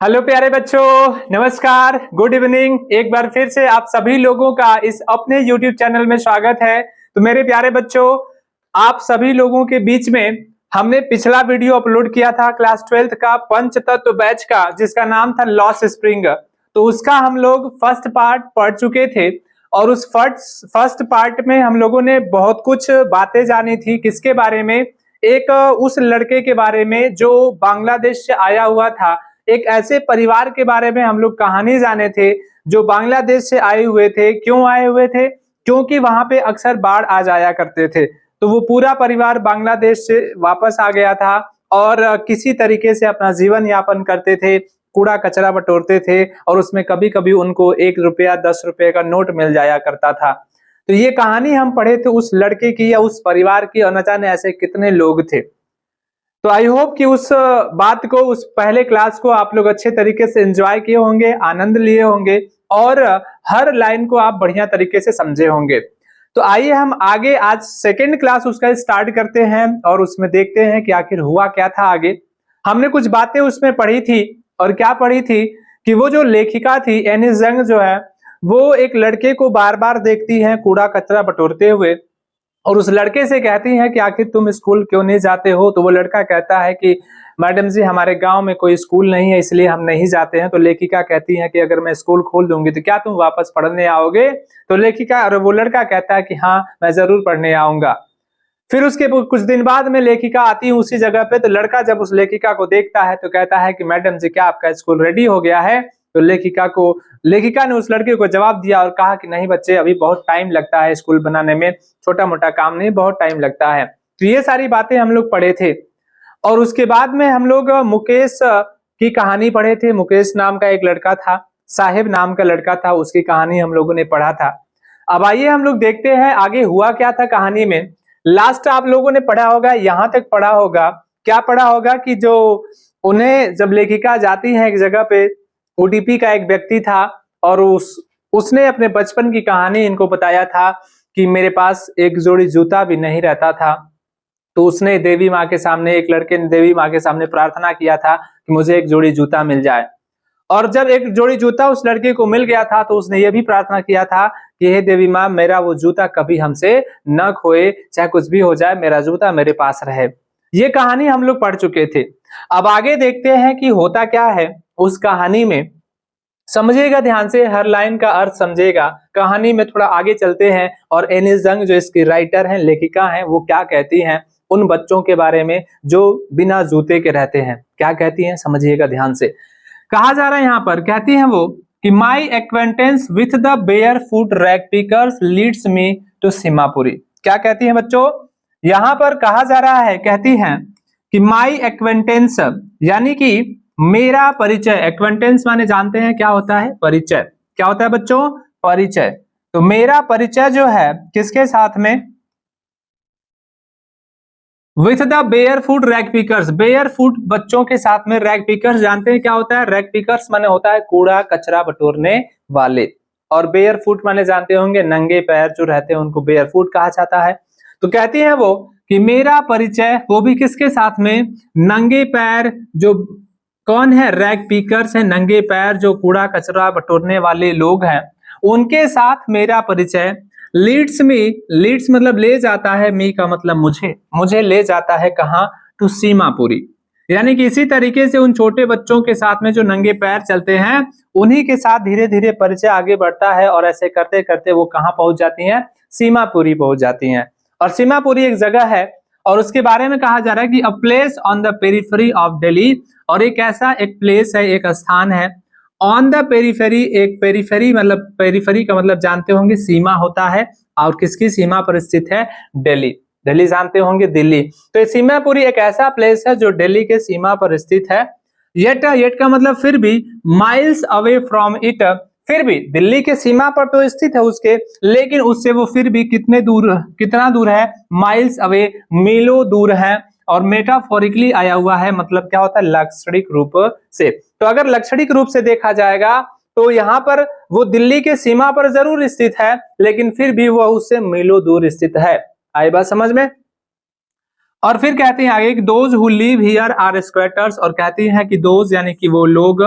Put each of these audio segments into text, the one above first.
Hello प्यारे बच्चों, नमस्कार, गुड इवनिंग। एक बार फिर से आप सभी लोगों का इस अपने YouTube चैनल में स्वागत है। तो मेरे प्यारे बच्चों, आप सभी लोगों के बीच में हमने पिछला वीडियो अपलोड किया था क्लास 12th का पंचतत्व बैच का, जिसका नाम था लॉस स्प्रिंग। तो उसका हम लोग फर्स्ट पार्ट पढ़ चुके थे और उस फर्स्ट पार्ट में हम लोगों ने बहुत कुछ बातें जानी थी। किसके बारे में? एक उस लड़के के बारे में जो बांग्लादेश से आया हुआ था। एक ऐसे परिवार के बारे में हम लोग कहानी जाने थे जो बांग्लादेश से आए हुए थे। क्यों आए हुए थे? क्योंकि वहां पे अक्सर बाढ़ आ जाया करते थे। तो वो पूरा परिवार बांग्लादेश से वापस आ गया था और किसी तरीके से अपना जीवन यापन करते थे, कूड़ा कचरा बटोरते थे और उसमें कभी कभी उनको 1 रुपया 10 रुपए का नोट मिल जाया करता था। तो ये कहानी हम पढ़े थे उस लड़के की या उस परिवार की, और न जाने ऐसे कितने लोग थे। तो आई होप कि उस बात को, उस पहले क्लास को आप लोग अच्छे तरीके से एंजॉय किए होंगे, आनंद लिए होंगे और हर लाइन को आप बढ़िया तरीके से समझे होंगे। तो आइए हम आगे आज सेकेंड क्लास उसका स्टार्ट करते हैं और उसमें देखते हैं कि आखिर हुआ क्या था आगे। हमने कुछ बातें उसमें पढ़ी थी और क्या पढ़ी थी कि वो जो लेखिका थी एनी जंग जो है, वो एक लड़के को बार बार देखती है कूड़ा कचरा बटोरते हुए और उस लड़के से कहती हैं कि आखिर तुम स्कूल क्यों नहीं जाते हो। तो वो लड़का कहता है कि मैडम जी, हमारे गांव में कोई स्कूल नहीं है, इसलिए हम नहीं जाते हैं। तो लेखिका कहती है कि अगर मैं स्कूल खोल दूंगी तो क्या तुम वापस पढ़ने आओगे? तो लेखिका और वो लड़का कहता है कि हाँ, मैं जरूर पढ़ने आऊंगा। फिर उसके कुछ दिन बाद में लेखिका आती है उसी जगह पे। तो लड़का जब उस लेखिका को देखता है तो कहता है कि मैडम जी, क्या आपका स्कूल रेडी हो गया है? तो लेखिका ने उस लड़के को जवाब दिया और कहा कि नहीं बच्चे, अभी बहुत टाइम लगता है स्कूल बनाने में, छोटा मोटा काम नहीं, बहुत टाइम लगता है। तो ये सारी बातें हम लोग पढ़े थे और उसके बाद में हम लोग मुकेश की कहानी पढ़े थे। मुकेश नाम का एक लड़का था, साहिब नाम का लड़का था, उसकी कहानी हम लोगों ने पढ़ा था। अब आइए हम लोग देखते हैं आगे हुआ क्या था कहानी में। लास्ट आप लोगों ने पढ़ा होगा, यहां तक पढ़ा होगा, क्या पढ़ा होगा कि जो उन्हें जब लेखिका जाती है एक जगह पे, ओडीपी का एक व्यक्ति था और उसने अपने बचपन की कहानी इनको बताया था कि मेरे पास एक जोड़ी जूता भी नहीं रहता था। तो उसने देवी माँ के सामने, एक लड़के ने देवी माँ के सामने प्रार्थना किया था कि मुझे एक जोड़ी जूता मिल जाए। और जब एक जोड़ी जूता उस लड़के को मिल गया था तो उसने ये भी प्रार्थना किया था कि हे देवी माँ, मेरा वो जूता कभी हमसे न खोए, चाहे कुछ भी हो जाए, मेरा जूता मेरे पास रहे। ये कहानी हम लोग पढ़ चुके थे। अब आगे देखते हैं कि होता क्या है उस कहानी में। समझिएगा ध्यान से, हर लाइन का अर्थ समझिएगा। कहानी में थोड़ा आगे चलते हैं और एनी जंग जो इसकी राइटर हैं, लेखिका हैं, वो क्या कहती हैं उन बच्चों के बारे में जो बिना जूते के रहते हैं। क्या कहती हैं समझिएगा ध्यान से। कहा जा रहा है यहाँ पर, कहती हैं वो कि my acquaintance with the barefoot rag pickers leads me to Seemapuri. क्या कहती हैं बच्चों? यहाँ पर कहा जा रहा है, कहती हैं कि माई एक्वेंटेंस यानी कि मेरा परिचय। एक्वेंटेंस माने जानते हैं क्या होता है? परिचय। क्या होता है बच्चों? परिचय। तो मेरा परिचय जो है किसके साथ में? With the barefoot rag pickers. Bear foot बच्चों के साथ में। रैग पिकर्स जानते हैं क्या होता है? रैग पिकर्स माने होता है कूड़ा कचरा बटोरने वाले, और बेयर फुट माने जानते होंगे नंगे पैर जो रहते हैं उनको बेयर फुट कहा जाता है। तो कहती है वो कि मेरा परिचय, वो भी किसके साथ में? नंगे पैर जो कौन है? रैग पिकर्स है, नंगे पैर जो कूड़ा कचरा बटोरने वाले लोग हैं, उनके साथ मेरा परिचय। लीड्स मी, लीड्स मतलब ले जाता है, मी का मतलब मुझे ले जाता है कहाँ? टू सीमापुरी। यानी कि इसी तरीके से उन छोटे बच्चों के साथ में जो नंगे पैर चलते हैं, उन्हीं के साथ धीरे धीरे परिचय आगे बढ़ता है और ऐसे करते करते वो कहाँ पहुंच जाती हैं? सीमापुरी पहुंच जाती हैं। और सीमापुरी एक जगह है और उसके बारे में कहा जा रहा है कि a place on the periphery of Delhi. और एक ऐसा एक प्लेस है, एक स्थान है ऑन द पेरिफेरी। एक पेरिफेरी मतलब, पेरिफेरी का मतलब जानते होंगे सीमा होता है, और किसकी सीमा पर स्थित है? दिल्ली। दिल्ली जानते होंगे, दिल्ली। तो ये सीमापुरी एक ऐसा प्लेस है जो दिल्ली के सीमा पर स्थित है। येट का मतलब फिर भी, माइल्स अवे फ्रॉम इट। फिर भी दिल्ली के सीमा पर तो स्थित है उसके, लेकिन उससे वो फिर भी कितना दूर है? माइल्स अवे, मीलों दूर है। और मेटाफोरिकली आया हुआ है, मतलब क्या होता है? लाक्षणिक रूप से। तो अगर लाक्षणिक रूप से देखा जाएगा तो यहाँ पर वो दिल्ली के सीमा पर जरूर स्थित है, लेकिन फिर भी वह उससे मीलों दूर स्थित है। आई बात समझ में? और फिर कहते हैं आगे कि those who live here are squatters. और कहती हैं कि दोज यानी कि वो लोग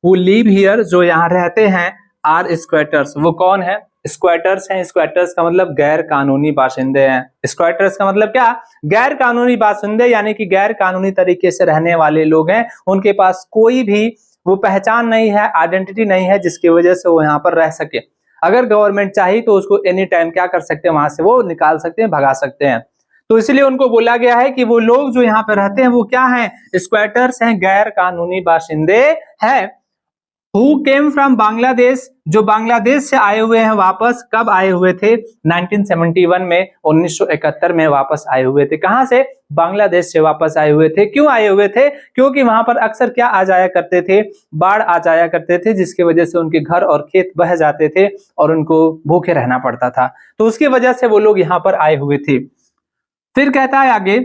हु लिव हियर, जो यहाँ रहते हैं, आर स्क्वैटर्स, वो कौन है? स्क्वैटर्स हैं। स्क्वैटर्स का मतलब गैर कानूनी बाशिंदे हैं। स्क्वैटर्स का मतलब क्या? गैर कानूनी बाशिंदे, यानी कि गैर कानूनी तरीके से रहने वाले लोग हैं। उनके पास कोई भी वो पहचान नहीं है, आइडेंटिटी नहीं है, जिसकी वजह से वो यहाँ पर रह सके। अगर गवर्नमेंट चाहिए तो उसको एनी टाइम क्या कर सकते हैं, वहां से वो निकाल सकते हैं, भगा सकते हैं। तो इसलिए उनको बोला गया है कि वो लोग जो यहाँ पे रहते हैं वो क्या हैं? स्क्वैटर्स हैं, गैर कानूनी बाशिंदे हैं। हु केम फ्रॉम बांग्लादेश, जो बांग्लादेश से आए हुए हैं वापस। कब आए हुए थे? 1971 में, 1971 में वापस आए हुए थे। कहां से? बांग्लादेश से वापस आए हुए थे। क्यों आए हुए थे? क्योंकि वहां पर अक्सर क्या आ जाया करते थे? बाढ़ आ जाया करते थे, जिसकी वजह से उनके घर और खेत बह जाते थे और उनको भूखे रहना पड़ता था। तो उसकी वजह से वो लोग यहाँ पर आए हुए थे। फिर कहता है आगे,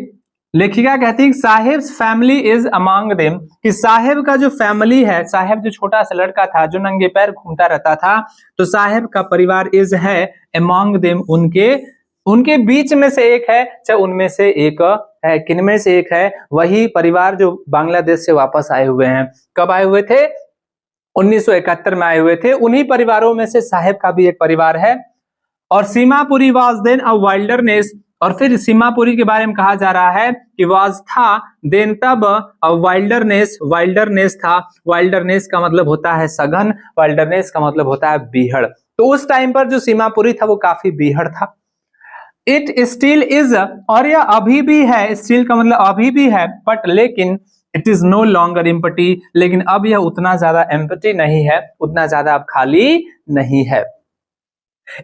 लेखिका कहती है साहेब फैमिली इज अमंग देम, कि साहेब का जो फैमिली है, साहेब जो छोटा सा लड़का था जो नंगे पैर घूमता रहता था, तो साहेब का परिवार इज है अमंग देम, उनके बीच में से एक है, चाहे उनमें से एक है, किनमें से एक है, वही परिवार जो बांग्लादेश से वापस आए हुए हैं। कब आए हुए थे? 1971 में आए हुए थे। उन्हीं परिवारों में से साहेब का भी एक परिवार है। और Seemapuri was then a wilderness, और फिर सीमापुरी के बारे में कहा जा रहा है कि वाज था, देन तब, अ वाइल्डरनेस था। वाइल्डरनेस का मतलब होता है सघन, वाइल्डरनेस का मतलब होता है बीहड़। तो उस टाइम पर जो सीमापुरी था वो काफी बीहड़ था। इट स्टिल इज, और यह अभी भी है, स्टिल का मतलब अभी भी है, बट लेकिन it is no longer empty, लेकिन अब यह उतना ज्यादा एम्प्टी नहीं है, उतना ज्यादा अब खाली नहीं है।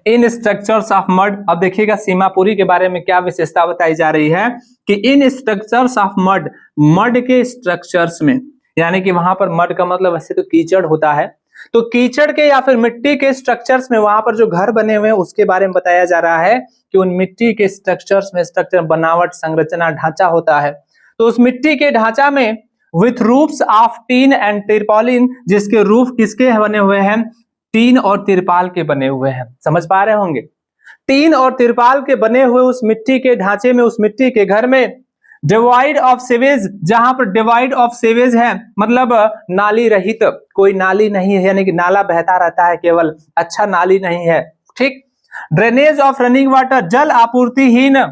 इन स्ट्रक्चर्स ऑफ मड, अब देखिएगा सीमापुरी के बारे में क्या विशेषता बताई जा रही है कि इन स्ट्रक्चर्स ऑफ मड, मड के स्ट्रक्चर्स में, यानी कि वहां पर मड का मतलब वैसे तो कीचड़ होता है, तो कीचड़ के या फिर मिट्टी के स्ट्रक्चर्स में वहां पर जो घर बने हुए हैं उसके बारे में बताया जा रहा है कि उन मिट्टी के स्ट्रक्चर्स में, स्ट्रक्चर बनावट, संरचना, ढांचा होता है, तो उस मिट्टी के ढांचा में with roofs of tin and tarpaulin, जिसके रूफ किसके बने हुए हैं? टीन और तिरपाल के बने हुए हैं। समझ पा रहे होंगे? टीन और तिरपाल के बने हुए उस मिट्टी के ढांचे में, उस मिट्टी के घर में डिवाइड ऑफ सीवेज, जहां पर डिवाइड ऑफ सीवेज है मतलब नाली रहित, कोई नाली नहीं है, यानी कि नाला बहता रहता है केवल, अच्छा नाली नहीं है, ठीक। ड्रेनेज ऑफ रनिंग वाटर, जल आपूर्तिहीन,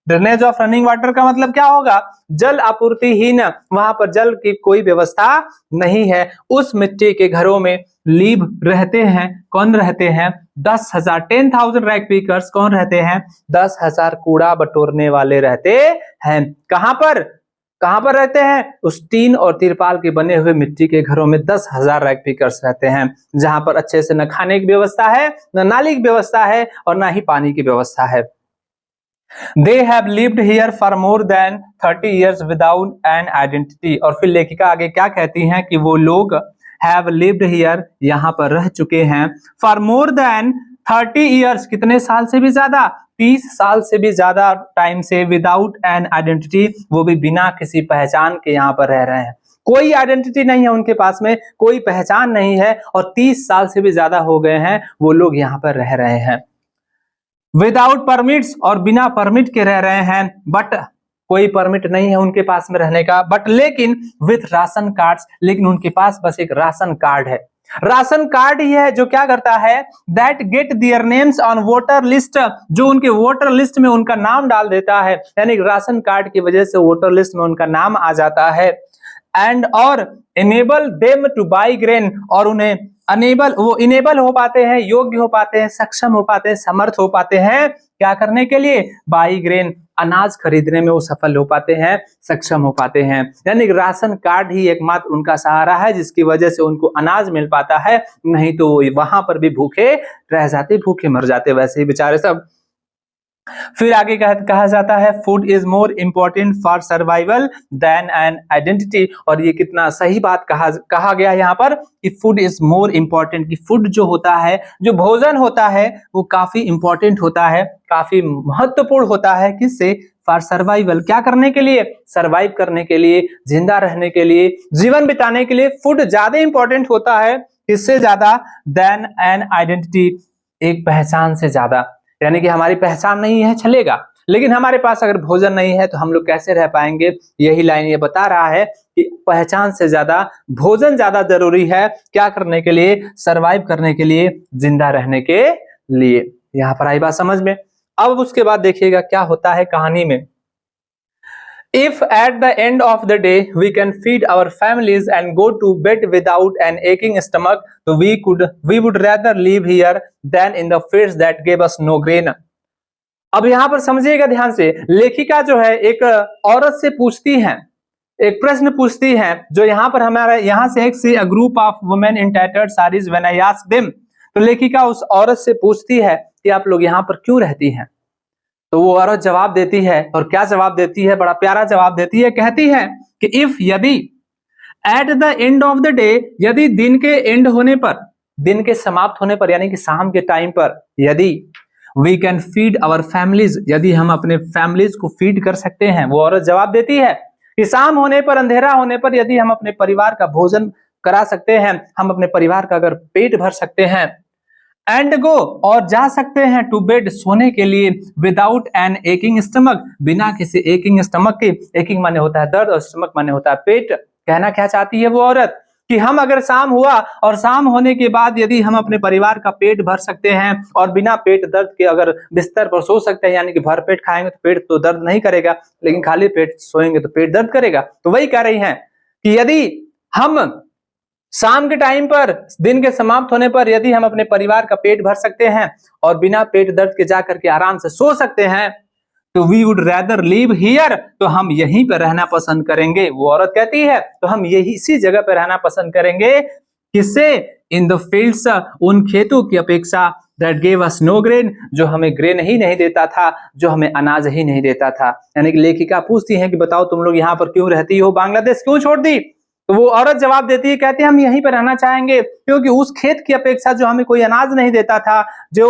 ड्रेनेज ऑफ रनिंग वाटर का मतलब क्या होगा? जल आपूर्तिहीन, वहां पर जल की कोई व्यवस्था नहीं है। उस मिट्टी के घरों में लीव रहते हैं, कौन रहते हैं? 10,000, 10,000 रैग पिकर्स, कौन रहते हैं? 10,000 कूड़ा बटोरने वाले रहते हैं। कहां पर रहते हैं? उस टीन और तिरपाल के बने हुए मिट्टी के घरों में 10,000 रैग पिकर्स रहते हैं, जहां पर अच्छे से न खाने की व्यवस्था है, न नाली की व्यवस्था है, और ना ही पानी की व्यवस्था है। They have lived here for more than 30 years without an identity, और फिर लेखिका आगे क्या कहती हैं कि वो लोग have lived here, यहाँ पर रह चुके हैं, for more than 30 years, कितने साल से भी ज्यादा? 30 साल से भी ज्यादा टाइम से, विदाउट एन आइडेंटिटी, वो भी बिना किसी पहचान के यहाँ पर रह रहे हैं। कोई आइडेंटिटी नहीं है उनके पास में, कोई पहचान नहीं है, और 30 साल से भी ज्यादा हो गए हैं वो लोग यहाँ पर रह रहे हैं। विदाउट परमिट्स, और बिना परमिट के रह रहे हैं, बट कोई परमिट नहीं है उनके पास में रहने का, बट लेकिन विथ राशन कार्ड्स, लेकिन उनके पास बस एक राशन कार्ड है। राशन कार्ड ही है जो क्या करता है? That get their names on voter list, जो उनके वोटर लिस्ट में उनका नाम डाल देता है, यानी राशन कार्ड की वजह से वोटर लिस्ट में उनका नाम आ जाता है। एंड और enable them two by grain, और उन्हें वो इनेबल हो पाते हैं, योग्य हो पाते हैं, सक्षम हो पाते हैं, समर्थ हो पाते हैं, क्या करने के लिए? बाई ग्रेन, अनाज खरीदने में वो सफल हो पाते हैं, सक्षम हो पाते हैं। यानी राशन कार्ड ही एकमात्र उनका सहारा है जिसकी वजह से उनको अनाज मिल पाता है, नहीं तो वो वहां पर भी भूखे रह जाते, भूखे मर जाते वैसे ही बेचारे सब। फिर आगे कहा जाता है food is more important for survival than an identity, और ये कितना सही बात कहा गया यहाँ पर कि फूड इज मोर इंपॉर्टेंट, कि फूड जो होता है, जो भोजन होता है, वो काफी इंपॉर्टेंट होता है, काफी महत्वपूर्ण होता है, किससे? फॉर सर्वाइवल, क्या करने के लिए? सर्वाइव करने के लिए, जिंदा रहने के लिए, जीवन बिताने के लिए फूड ज्यादा इंपॉर्टेंट होता है, किससे ज्यादा? देन एन आइडेंटिटी, एक पहचान से ज्यादा। यानी कि हमारी पहचान नहीं है, चलेगा, लेकिन हमारे पास अगर भोजन नहीं है तो हम लोग कैसे रह पाएंगे। यही लाइन ये बता रहा है कि पहचान से ज्यादा भोजन ज्यादा जरूरी है। क्या करने के लिए? सरवाइव करने के लिए, जिंदा रहने के लिए। यहाँ पर आई बात समझ में। अब उसके बाद देखिएगा क्या होता है कहानी में। If at the end of the day we can feed our families and go to bed without an aching stomach, so we would rather live here than in the fields that gave us no grain. अब यहाँ पर समझिएगा ध्यान से, लेखिका जो है एक औरत से पूछती है, एक प्रश्न पूछती है, जो यहाँ पर हमारा यहाँ से एक see group of women in tattered saris when I ask them. तो लेखिका उस औरत से पूछती है कि आप लोग यहाँ पर क्यों रहती हैं। तो वो औरत जवाब देती है, और क्या जवाब देती है? बड़ा प्यारा जवाब देती है। कहती है कि इफ यदि at the end of the day, यदि दिन के एंड होने पर, दिन के समाप्त होने पर यानी कि शाम के टाइम पर, यदि we can feed our families, यदि हम अपने फैमिलीज को फीड कर सकते हैं। वो औरत जवाब देती है कि शाम होने पर, अंधेरा होने पर यदि हम अपने परिवार का भोजन करा सकते हैं, हम अपने परिवार का अगर पेट भर सकते हैं, एंड गो, और जा सकते हैं, टू बेड, सोने के लिए, विदाउट एन एकिंग स्टमक, बिना किसी एकिंग स्टमक के। एकिंग माने होता है दर्द और स्टमक माने होता है पेट। कहना क्या चाहती है वो औरत कि हम अगर शाम हुआ और शाम होने के बाद यदि हम अपने परिवार का पेट भर सकते हैं और बिना पेट दर्द के अगर बिस्तर पर सो सकते हैं, यानी कि भर पेट खाएंगे तो पेट तो दर्द नहीं करेगा, लेकिन खाली पेट सोएंगे तो पेट दर्द करेगा। तो वही कह रही हैं कि यदि हम शाम के टाइम पर, दिन के समाप्त होने पर यदि हम अपने परिवार का पेट भर सकते हैं और बिना पेट दर्द के जाकर के आराम से सो सकते हैं, तो we would rather live here, तो हम यहीं पर रहना पसंद करेंगे। वो औरत कहती है तो हम यही इसी जगह पर रहना पसंद करेंगे। किससे? इन द फील्ड्स, उन खेतों की अपेक्षा, that gave us know grain, जो हमें ग्रेन ही नहीं देता था, जो हमें अनाज ही नहीं देता था। यानी कि लेखिका पूछती है कि बताओ तुम लोग यहाँ पर क्यों रहती हो, बांग्लादेश क्यों छोड़ दी? तो वो औरत जवाब देती है, कहती है हम यहीं पर रहना चाहेंगे क्योंकि उस खेत की अपेक्षा जो हमें कोई अनाज नहीं देता था, जो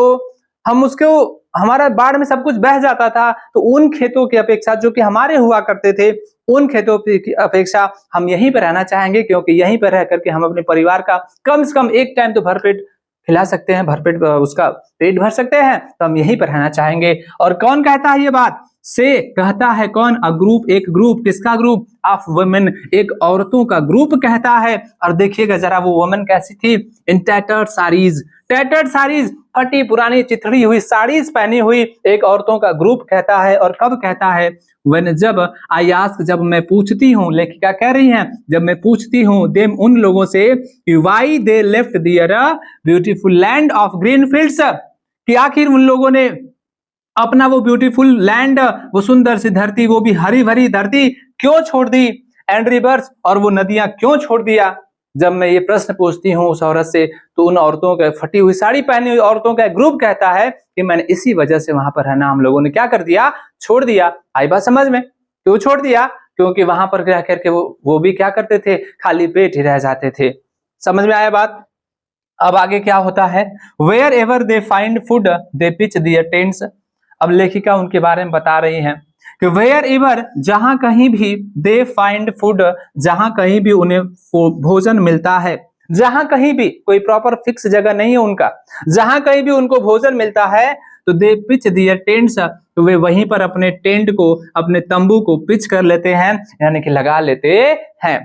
हम उसको, हमारा बाढ़ में सब कुछ बह जाता था, तो उन खेतों की अपेक्षा जो कि हमारे हुआ करते थे, उन खेतों की अपेक्षा हम यहीं पर रहना चाहेंगे, क्योंकि यहीं पर रह करके हम अपने परिवार का कम से कम एक टाइम तो भरपेट खिला सकते हैं, भरपेट उसका पेट भर सकते हैं, तो हम यहीं पर रहना चाहेंगे। और कौन कहता है ये बात? से कहता है कौन? अ ग्रुप, एक ग्रुप। किसका ग्रुप? ऑफ वुमेन, एक औरतों का ग्रुप कहता है। और देखिएगा जरा वो वुमेन कैसी थी? इन टैटर्ड साड़ीज, टैटर्ड साड़ीज, फटी पुरानी चिथड़ी हुई साड़ीज पहनी हुई एक औरतों का ग्रुप कहता है। और कब कहता है? व्हेन, जब, आई आस्क, जब मैं पूछती हूँ, लेखिका कह रही हैं, जब मैं पूछती हूँ, देम, उन लोगों से, why they left their beautiful land of green fields, कि आखिर उन लोगों ने अपना वो ब्यूटीफुल लैंड, वो सुंदर सी धरती, वो भी हरी भरी धरती क्यों छोड़ दी? एंड रिवर्स, और वो नदियां क्यों छोड़ दिया? जब मैं ये प्रश्न पूछती हूँ उस औरत से, तो उन औरतों का, फटी हुई साड़ी पहनी हुई औरतों का ग्रुप कहता है कि मैंने इसी वजह से वहां पर रहना हम लोगों ने क्या कर दिया? छोड़ दिया। आई बात समझ में? क्यों छोड़ दिया? क्योंकि वहां पर रह करके वो भी क्या करते थे? खाली पेट ही रह जाते थे। समझ में आया बात? अब आगे क्या होता है? Wherever they find food they pitch their tents. अब लेखिका उनके बारे में बता रही हैं कि वेयर एवर, जहां कहीं भी, दे फाइंड फूड, जहां कहीं भी उन्हें भोजन मिलता है, जहां कहीं भी, कोई प्रॉपर फिक्स जगह नहीं है उनका, जहां कहीं भी उनको भोजन मिलता है, तो दे पिच दियर टेंट्स, तो वे वहीं पर अपने टेंट को, अपने तंबू को पिच कर लेते हैं, यानी कि लगा लेते हैं।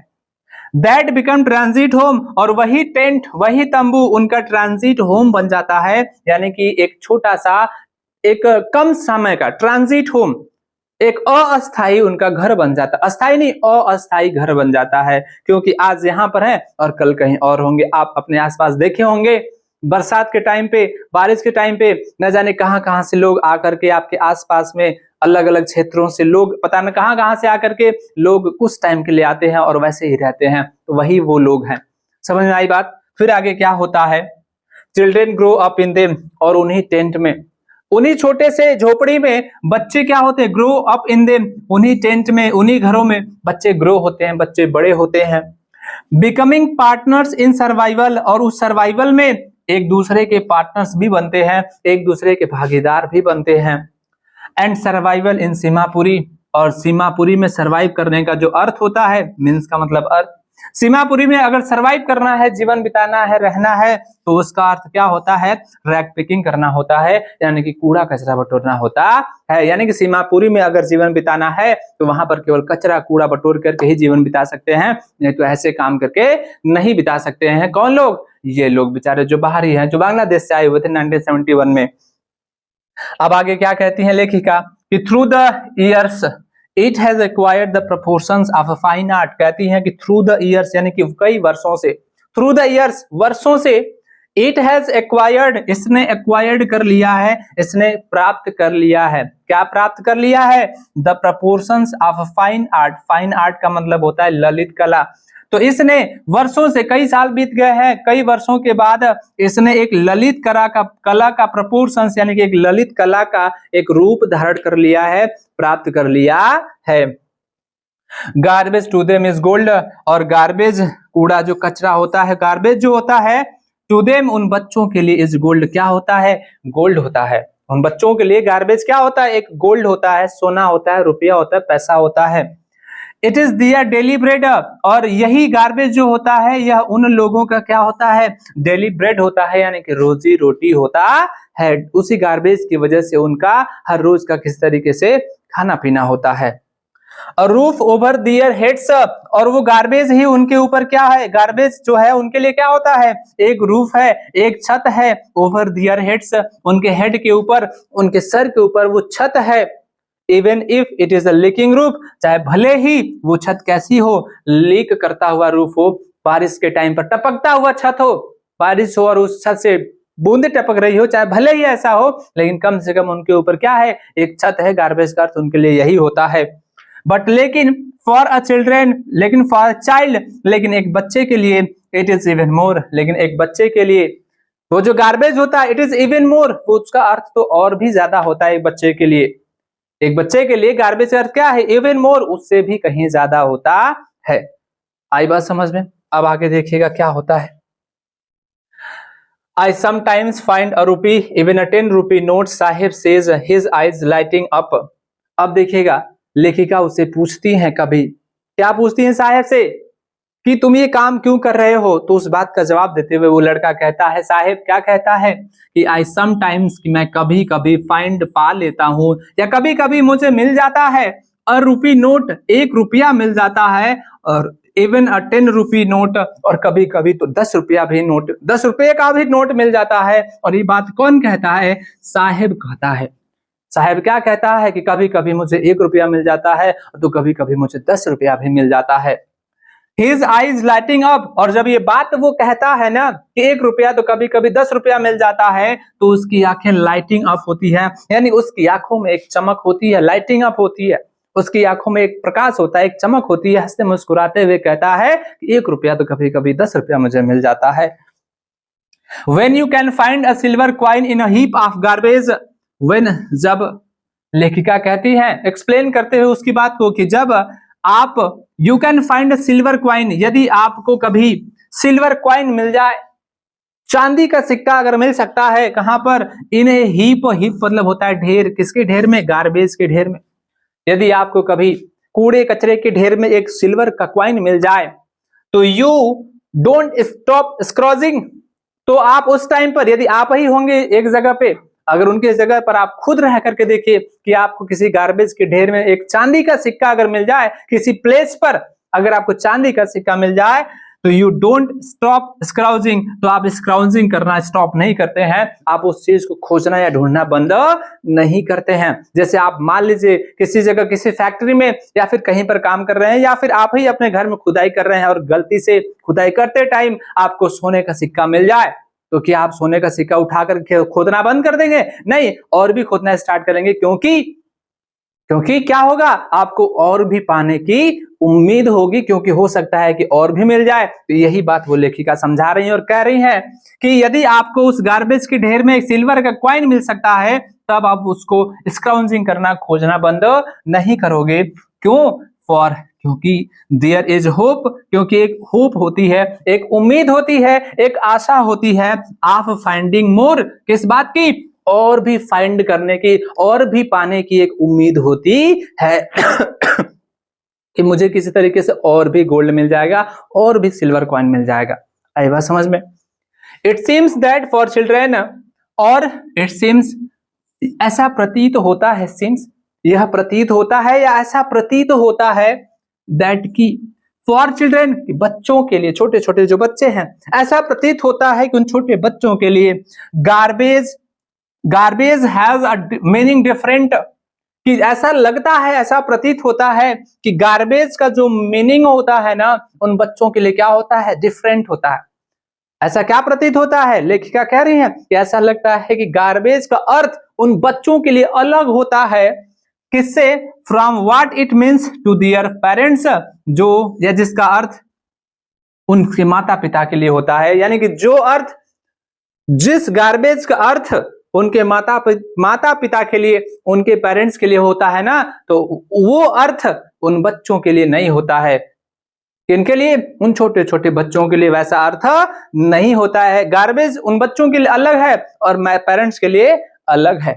दैट बिकम ट्रांजिट होम, और वही टेंट, वही तंबू उनका ट्रांजिट होम बन जाता है, यानी कि एक छोटा सा, एक कम समय का ट्रांजिट होम, एक अस्थाई उनका घर बन जाता, अस्थाई नहीं, अस्थाई घर बन जाता है, क्योंकि आज यहाँ पर है और कल कहीं और होंगे। आप अपने आसपास देखे होंगे, बरसात के टाइम पे, बारिश के टाइम पे, न जाने कहां कहां से लोग आकर के आपके आसपास में, अलग अलग क्षेत्रों से लोग, पता न कहां कहां से आकर के लोग कुछ टाइम के लिए आते हैं और वैसे ही रहते हैं, तो वही वो लोग हैं। समझ में आई बात? फिर आगे क्या होता है? Children grow up in them, और उन्हीं टेंट में, उन्हीं छोटे से झोपड़ी में बच्चे क्या होते हैं? ग्रो अप इन देम, उन्हीं टेंट में, उन्हीं घरों में बच्चे ग्रो होते हैं, बच्चे बड़े होते हैं। बिकमिंग पार्टनर्स इन सर्वाइवल, और उस सर्वाइवल में एक दूसरे के पार्टनर्स भी बनते हैं, एक दूसरे के भागीदार भी बनते हैं। एंड सर्वाइवल इन सीमापुरी, और सीमापुरी में सर्वाइव करने का जो अर्थ होता है, मीन्स का मतलब अर्थ, सीमापुरी में अगर सरवाइव करना है, जीवन बिताना है, रहना है, तो उसका अर्थ क्या होता है? रैग पिकिंग करना होता है, यानी कि कूड़ा कचरा बटोरना होता है। यानी कि सीमापुरी में अगर जीवन बिताना है तो वहां पर केवल कचरा कूड़ा बटोर करके ही जीवन बिता सकते हैं, नहीं तो ऐसे काम करके नहीं बिता सकते हैं। कौन लोग? ये लोग बेचारे जो बाहरी हैं, जो बांग्लादेश से आए हुए थे 1971 में। अब आगे क्या कहती है लेखिका कि through the years it has acquired the proportions of a fine art. कहती है कि थ्रू द ईयर्स यानी कि कई वर्षों से, थ्रू द ईयर्स वर्षों से, इट हैज एक्वायर्ड इसने एक्वायर्ड कर लिया है, इसने प्राप्त कर लिया है। क्या प्राप्त कर लिया है? The proportions of fine art. Fine art का मतलब होता है ललित कला। तो इसने वर्षों से, कई साल बीत गए हैं, कई वर्षों के बाद इसने एक ललित कला का प्रोपोर्शंस यानी कि एक ललित कला का एक रूप धारण कर लिया है, प्राप्त कर लिया है। Garbage to them is gold. और गार्बेज कूड़ा जो कचरा होता है, गार्बेज जो होता है, टू देम उन बच्चों के लिए इज गोल्ड। क्या होता है? गोल्ड होता है। उन बच्चों के लिए गार्बेज क्या होता है? एक गोल्ड होता है, सोना होता है, रुपया होता है, पैसा होता है। It is their daily bread. और यही गार्बेज जो होता है यह उन लोगों का क्या होता है? डेली ब्रेड होता है, यानी कि रोजी रोटी होता है। उसी गार्बेज की वजह से उनका हर रोज का किस तरीके से खाना पीना होता है। रूफ ओवर दियर हेड्स। और वो गार्बेज ही उनके ऊपर क्या है? गार्बेज जो है उनके लिए क्या होता है? एक रूफ है, एक छत है। ओवर दियर हेड्स उनके हेड के ऊपर, उनके सर के ऊपर वो छत है। Even if it is a leaking roof, चाहे भले ही वो छत कैसी हो? लीक करता हुआ रूफ हो, बारिश के टाइम पर टपकता हुआ छत हो, बारिश हो और उस छत से बूंदे टपक रही हो, चाहे भले ही ऐसा हो, लेकिन कम से कम उनके ऊपर क्या है? एक छत है। गार्बेज का अर्थ उनके लिए यही होता है। बट लेकिन फॉर अ चिल्ड्रेन, लेकिन फॉर अ चाइल्ड, लेकिन एक बच्चे के लिए, इट इज इवन मोर। लेकिन एक बच्चे के लिए वो जो गार्बेज होता है, इट इज इवन मोर, उसका अर्थ तो और भी ज्यादा होता है एक बच्चे के लिए। एक बच्चे के लिए गार्बेज अर्थ क्या है? इवन मोर, उससे भी कहीं ज्यादा होता है। आई बात समझ में? अब आगे देखिएगा क्या होता है। I sometimes find a rupee, even a 10 rupee note, Sahib says his eyes lighting up। अब देखिएगा लेखिका उससे पूछती है, कभी क्या पूछती है साहिब से कि तुम ये काम क्यों कर रहे हो? तो उस बात का जवाब देते हुए वो लड़का कहता है, साहिब क्या कहता है कि आई समटाइम्स, कि मैं कभी कभी फाइंड पा लेता हूं, या कभी कभी मुझे मिल जाता है, अ रूपी नोट, 1 रुपया मिल जाता है, और इवन अ 10 रुपी नोट, और कभी कभी तो 10 रुपया भी नोट, 10 रुपये का भी नोट मिल जाता है। और ये बात कौन कहता है? साहिब कहता है। साहिब क्या कहता है कि कभी कभी मुझे 1 रुपया मिल जाता है, तो कभी कभी मुझे 10 रुपया भी मिल जाता है। His eyes lighting up। और जब ये बात वो कहता है ना कि 1 रुपया तो कभी कभी 10 रुपया मिल जाता है, तो उसकी आंखें लाइटिंग अप होती है, यानी उसकी आंखों में एक चमक होती है, लाइटिंग अप होती है, उसकी आंखों में एक प्रकाश होता है, एक चमक होती है। हंसते मुस्कुराते हुए कहता है कि 1 रुपया तो कभी कभी 10 रुपया मुझे मिल जाता है। When you can find a silver coin in a heap of garbage, when, जब लेखिका कहती है, एक्सप्लेन करते हुए उसकी बात को, कि जब आप you can find silver coin, यदि आपको कभी सिल्वर क्वाइन मिल जाए, चांदी का सिक्का अगर मिल सकता है, कहां पर? इन ए हीप। हीप मतलब होता है ढेर। किसके ढेर में? गार्बेज के ढेर में। यदि आपको कभी कूड़े कचरे के ढेर में एक सिल्वर का क्वाइन मिल जाए, तो यू डोंट स्टॉप स्क्रॉजिंग। तो आप उस टाइम पर, यदि आप ही होंगे एक जगह पे, अगर उनके जगह पर आप खुद रह करके देखिए कि आपको किसी गार्बेज के ढेर में एक चांदी का सिक्का अगर मिल जाए, किसी प्लेस पर अगर आपको चांदी का सिक्का मिल जाए, तो यू डोंट स्टॉप स्क्राउजिंग, तो आप स्क्राउजिंग करना स्टॉप नहीं करते हैं, आप उस चीज को खोजना या ढूंढना बंद नहीं करते हैं। जैसे आप मान लीजिए किसी जगह, किसी फैक्ट्री में या फिर कहीं पर काम कर रहे हैं, या फिर आप ही अपने घर में खुदाई कर रहे हैं, और गलती से खुदाई करते टाइम आपको सोने का सिक्का मिल जाए, तो क्या आप सोने का सिक्का उठाकर खोदना बंद कर देंगे? नहीं, और भी खोदना स्टार्ट करेंगे, क्योंकि क्या होगा? आपको और भी पाने की उम्मीद होगी, क्योंकि हो सकता है कि और भी मिल जाए। तो यही बात वो लेखिका समझा रही है और कह रही है कि यदि आपको उस गार्बेज के ढेर में एक सिल्वर का कॉइन मिल सकता है, तब आप उसको स्क्राउजिंग करना, खोजना बंद नहीं करोगे। क्यों? क्योंकि देयर इज होप, क्योंकि एक होप होती है, एक उम्मीद होती है, एक आशा होती है, ऑफ फाइंडिंग मोर, किस बात की? और भी फाइंड करने की, और भी पाने की एक उम्मीद होती है। कि मुझे किसी तरीके से और भी गोल्ड मिल जाएगा और भी सिल्वर कॉइन मिल जाएगा। आई बात समझ में? It seems that for children, और इट सीम्स ऐसा प्रतीत होता है, सीम्स यह प्रतीत होता है या ऐसा प्रतीत होता है, दैट की फॉर चिल्ड्रेन बच्चों के लिए, छोटे छोटे जो बच्चे हैं, ऐसा प्रतीत होता है कि उन छोटे बच्चों के लिए garbage has a meaning different, कि ऐसा लगता है, ऐसा प्रतीत होता है कि गार्बेज का जो मीनिंग होता है ना उन बच्चों के लिए क्या होता है, डिफरेंट होता है। ऐसा क्या प्रतीत होता है, लेखिका कह रही है कि ऐसा लगता है कि गार्बेज का अर्थ उन बच्चों के लिए अलग होता है, किससे, from what it means to their parents, जो या जिसका अर्थ उनके माता पिता के लिए होता है। यानी कि जो अर्थ, जिस गार्बेज का अर्थ उनके माता पिता के लिए, उनके पेरेंट्स के लिए होता है ना, तो वो अर्थ उन बच्चों के लिए नहीं होता है। इनके लिए, उन छोटे छोटे बच्चों के लिए वैसा अर्थ नहीं होता है। गार्बेज उन बच्चों के लिए अलग है और पेरेंट्स के लिए अलग है।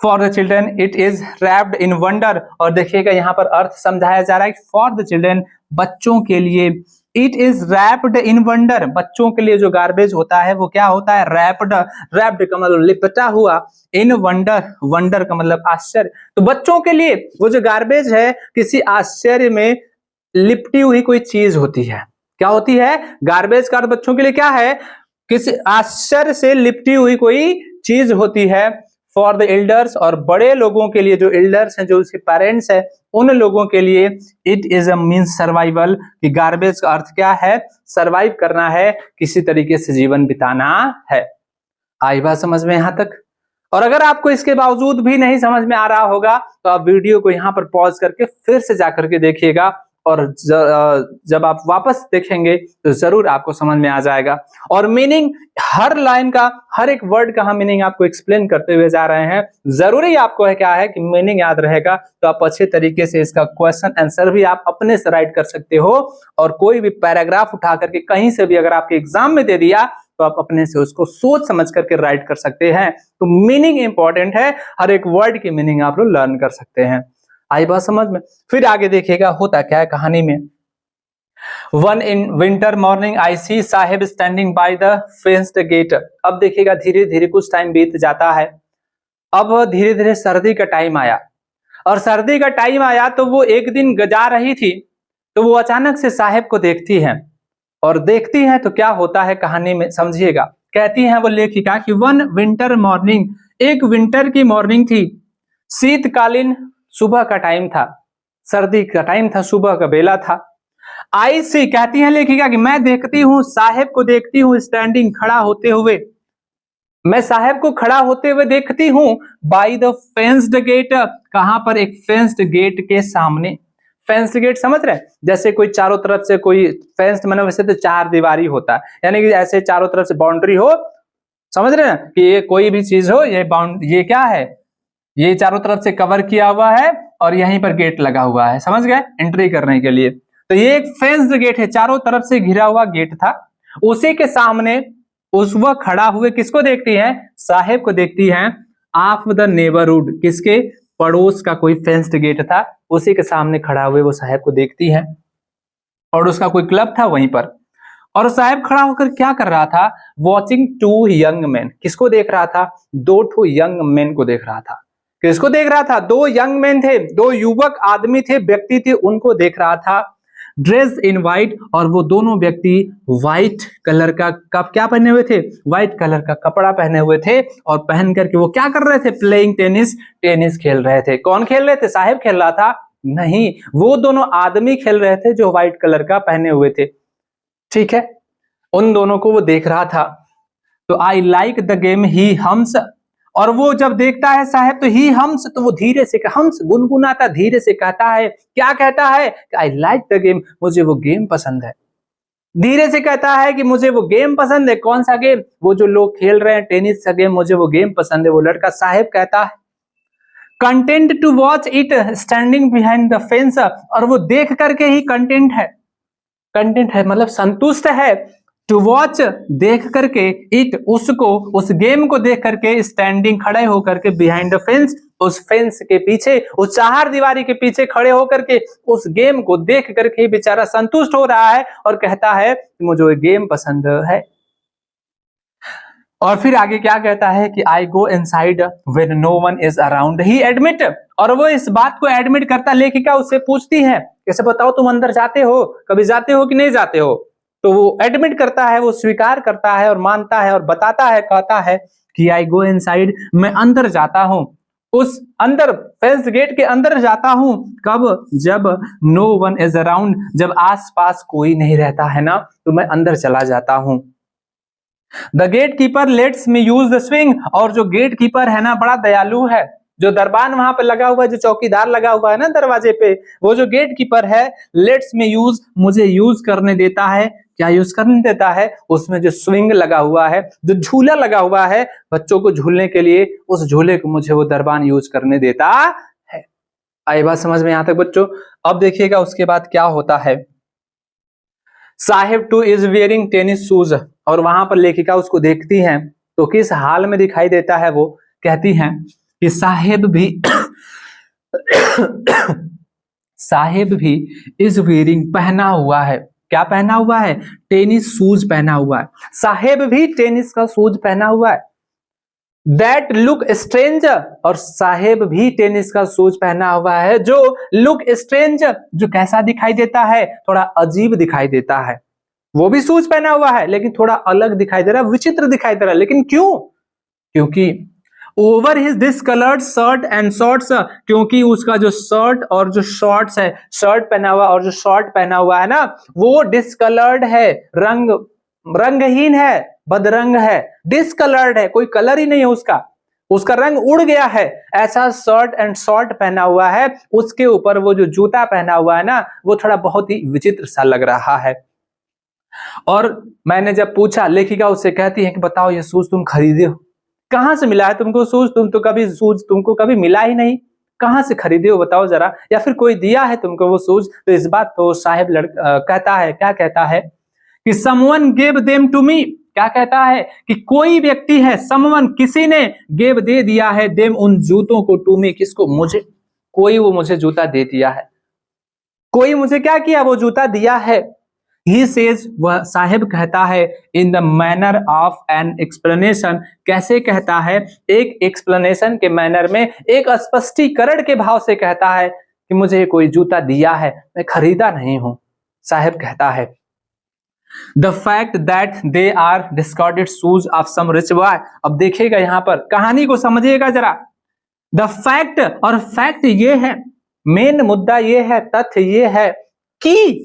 For the children it is wrapped in wonder, और देखिएगा यहाँ पर अर्थ समझाया जा रहा है, फॉर द चिल्ड्रेन बच्चों के लिए, it is wrapped in wonder, बच्चों के लिए जो गार्बेज होता है वो क्या होता है, रैप्ड। रैप्ड का मतलब लिपटा हुआ, इन वंडर, वंडर का मतलब आश्चर्य। तो बच्चों के लिए वो जो गार्बेज है किसी आश्चर्य में लिपटी हुई कोई चीज होती है। क्या होती है, गार्बेज का अर्थ बच्चों के लिए क्या है, किसी आश्चर्य से लिपटी हुई कोई चीज होती है। फॉर द एल्डर्स, और बड़े लोगों के लिए, जो एल्डर्स हैं, जो उसके पेरेंट्स हैं, उन लोगों के लिए it is a means survival, कि गार्बेज का अर्थ क्या है, सर्वाइव करना है, किसी तरीके से जीवन बिताना है। आई बात समझ में यहां तक? और अगर आपको इसके बावजूद भी नहीं समझ में आ रहा होगा तो आप वीडियो को यहां पर पॉज करके फिर से जाकर के देखिएगा, और जब आप वापस देखेंगे तो जरूर आपको समझ में आ जाएगा। और मीनिंग, हर लाइन का, हर एक वर्ड का हम मीनिंग आपको एक्सप्लेन करते हुए जा रहे हैं। जरूरी आपको है क्या है कि मीनिंग याद रहेगा, तो आप अच्छे तरीके से इसका क्वेश्चन आंसर भी आप अपने से राइट कर सकते हो, और कोई भी पैराग्राफ उठा करके कहीं से भी अगर आपके एग्जाम में दे दिया तो आप अपने से उसको सोच समझ करके राइट कर सकते हैं। तो मीनिंग इंपॉर्टेंट है, हर एक वर्ड की मीनिंग आप लोग लर्न कर सकते हैं। आई बात समझ में? फिर आगे देखिएगा होता क्या है कहानी में। One in winter morning I see Saheb standing by the fenced gate. अब देखिएगा धीरे धीरे कुछ टाइम बीत जाता है, अब धीरे धीरे सर्दी का टाइम आया, और सर्दी का टाइम आया तो वो एक दिन जा रही थी, तो वो अचानक से साहेब को देखती है, और देखती है तो क्या होता है कहानी में समझिएगा। कहती है वो लेखिका कि वन विंटर मॉर्निंग, एक विंटर की मॉर्निंग थी, शीतकालीन सुबह का टाइम था, सर्दी का टाइम था, सुबह का बेला था। आई सी, कहती है लेखिका कि मैं देखती हूं, साहेब को देखती हूं स्टैंडिंग, खड़ा होते हुए, मैं साहेब को खड़ा होते हुए देखती हूं, बाय द फेंस्ड गेट, कहां पर, एक फेंस्ड गेट के सामने। फेंस्ड गेट समझ रहे हैं, जैसे कोई चारों तरफ से कोई फेंस्ड, मतलब वैसे तो चार दीवारी होता है, यानी कि ऐसे चारों तरफ से बाउंड्री हो, समझ रहे हैं कि ये कोई भी चीज हो, ये क्या है, ये चारों तरफ से कवर किया हुआ है और यहीं पर गेट लगा हुआ है, समझ गए, एंट्री करने के लिए। तो ये एक फेंस्ड गेट है, चारों तरफ से घिरा हुआ गेट था। उसी के सामने उस वह खड़ा हुए किसको देखती है, साहेब को देखती है, ऑफ द नेबरहुड, किसके, पड़ोस का कोई फेंस्ड गेट था, उसी के सामने खड़ा हुए वो साहेब को देखती है, और उसका कोई क्लब था वहीं पर। और साहेब खड़ा होकर क्या कर रहा था, वॉचिंग टू यंग मैन, किसको देख रहा था, दो ठो यंग मैन को देख रहा था। किसको देख रहा था, दो यंग मैन थे, दो युवक आदमी थे, व्यक्ति थे, उनको देख रहा था। ड्रेस इन व्हाइट, और वो दोनों व्यक्ति व्हाइट कलर का क्या पहने हुए थे, व्हाइट कलर का कपड़ा पहने हुए थे, और पहन करके वो क्या कर रहे थे, प्लेइंग टेनिस, टेनिस खेल रहे थे। कौन खेल रहे थे, साहेब खेल रहा था, नहीं, वो दोनों आदमी खेल रहे थे जो व्हाइट कलर का पहने हुए थे, ठीक है, उन दोनों को वो देख रहा था। तो I like the game he hums, और वो जब देखता है साहेब तो ही हम्स, तो वो धीरे से हम्स गुनगुनाता, धीरे से कहता है, क्या कहता है, आई लाइक द गेम, मुझे वो गेम पसंद है। धीरे से कहता है कि मुझे वो गेम पसंद है। कौन सा गेम, वो जो लोग खेल रहे हैं टेनिस का गेम, मुझे वो गेम पसंद है। वो लड़का साहेब कहता है, content to watch it standing behind the fence, और वो देख करके ही कंटेंट है, कंटेंट है मतलब संतुष्ट है, टू वॉच देख करके, इट उसको, उस गेम को देख करके, स्टैंडिंग खड़े होकर के, बिहाइंड द फेंस उस फेंस के पीछे, उस चार दीवारी के पीछे खड़े होकर के उस गेम को देख करके बेचारा संतुष्ट हो रहा है और कहता है मुझे गेम पसंद है। और फिर आगे क्या कहता है कि I go inside when no one is around, he admit, और वो इस बात को एडमिट करता, लेखिका उससे पूछती है कैसे बताओ तुम अंदर जाते हो, कभी जाते हो कि नहीं जाते हो, तो वो एडमिट करता है, वो स्वीकार करता है और मानता है और बताता है, कहता है कि आई गो इनसाइड, मैं अंदर जाता हूं, उस अंदर फेंस गेट के अंदर जाता हूं, कब, जब नो वन इज अराउंड, जब आसपास कोई नहीं रहता है ना, तो मैं अंदर चला जाता हूं। The gate keeper lets me use the swing, और जो गेट कीपर है ना बड़ा दयालु है, जो दरबान वहां पे लगा हुआ है, जो चौकीदार लगा हुआ है ना दरवाजे पे, वो जो गेट कीपर है लेट्स मी यूज, मुझे यूज करने देता है। क्या यूज करने देता है? उसमें जो स्विंग लगा हुआ है, जो झूला लगा हुआ है बच्चों को झूलने के लिए, उस झूले को मुझे वो दरबान यूज करने देता है। आई बात समझ में यहां तक बच्चों? अब देखिएगा उसके बाद क्या होता है। Saheb too is wearing tennis shoes, और वहां पर लेखिका उसको देखती हैं तो किस हाल में दिखाई देता है, वो कहती हैं कि साहेब भी साहेब भी इज वेयरिंग, पहना हुआ है, क्या पहना हुआ है? टेनिस शूज पहना हुआ है, साहेब भी टेनिस का शूज पहना हुआ है। दैट लुक स्ट्रेंज, और साहेब भी टेनिस का शूज पहना हुआ है जो लुक स्ट्रेंज, जो कैसा दिखाई देता है? थोड़ा अजीब दिखाई देता है। वो भी शूज पहना हुआ है लेकिन थोड़ा अलग दिखाई दे रहा है, विचित्र दिखाई दे रहा है, लेकिन क्यों? क्योंकि over his discoloured shirt and shorts, क्योंकि उसका जो शर्ट और जो शॉर्ट्स है, शर्ट पहना हुआ और जो शॉर्ट पहना हुआ है ना, वो डिसकलर्ड है, रंगहीन है, बदरंग है, डिसकलर्ड है, कोई कलर ही नहीं है उसका, उसका रंग उड़ गया है, ऐसा शर्ट एंड शॉर्ट पहना हुआ है। उसके ऊपर वो जो जूता पहना हुआ है ना, वो थोड़ा बहुत ही विचित्र सा लग रहा है। और मैंने जब पूछा, लेखिका उससे कहती है कि बताओ ये शूज तुम खरीदे हो, कहां से मिला है तुमको शूज? तुम तो कभी शूज तुमको कभी मिला ही नहीं, कहां से खरीदे हो बताओ जरा, या फिर कोई दिया है तुमको वो शूज? तो इस बात तो साहेब कहता है, क्या कहता है कि someone gave them to me, क्या कहता है कि कोई व्यक्ति है, समवन किसी ने, गेव दे दिया है, देम उन जूतों को, टू मी किसको? मुझे, कोई वो मुझे जूता दे दिया है, कोई मुझे क्या किया? वो जूता दिया है। He says, वह साहेब कहता है, in the manner of an explanation, कैसे कहता है? एक एक्सप्लेनेशन के मैनर में, एक स्पष्टीकरण के भाव से कहता है कि मुझे कोई जूता दिया है, मैं खरीदा नहीं हूं। साहेब कहता है the fact that they are discarded shoes of some rich boy. अब देखिएगा यहां पर कहानी को समझिएगा जरा। द फैक्ट, और फैक्ट ये है, मेन मुद्दा ये है, तथ्य ये है कि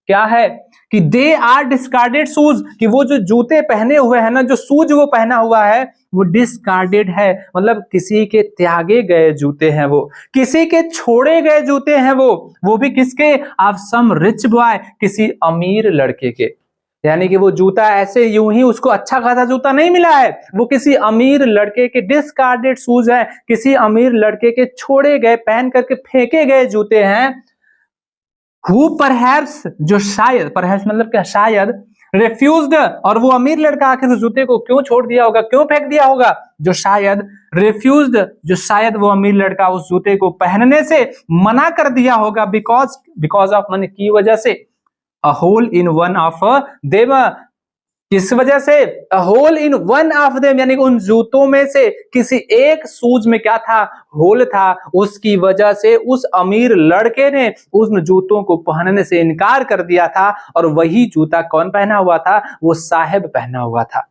क्या है कि दे आर डिस्कार्डेड शूज, कि वो जो जूते पहने हुए हैं ना, जो शूज वो पहना हुआ है वो डिस्कार्डेड है, मतलब किसी के त्यागे गए जूते हैं, वो किसी के छोड़े गए जूते हैं, वो भी किसके? ऑफ सम रिच बॉय, किसी अमीर लड़के के। यानी कि वो जूता ऐसे यूं ही उसको अच्छा खासा जूता नहीं मिला है, वो किसी अमीर लड़के के डिस्कार्डेड शूज है, किसी अमीर लड़के के छोड़े गए, पहन करके फेंके गए जूते हैं। Who perhaps, जो शायद, perhaps मतलब क्या? शायद, refused, और वो अमीर लड़का आखिर उस जूते को क्यों छोड़ दिया होगा, क्यों फेंक दिया होगा? जो शायद refused, जो शायद वो अमीर लड़का उस जूते को पहनने से मना कर दिया होगा, because of मनी की वजह से, a hole in one of them, किस वजह से? A hole in one of them, यानी उन जूतों में से किसी एक शूज में क्या था? होल था, उसकी वजह से उस अमीर लड़के ने उन जूतों को पहनने से इनकार कर दिया था, और वही जूता कौन पहना हुआ था? वो साहेब पहना हुआ था।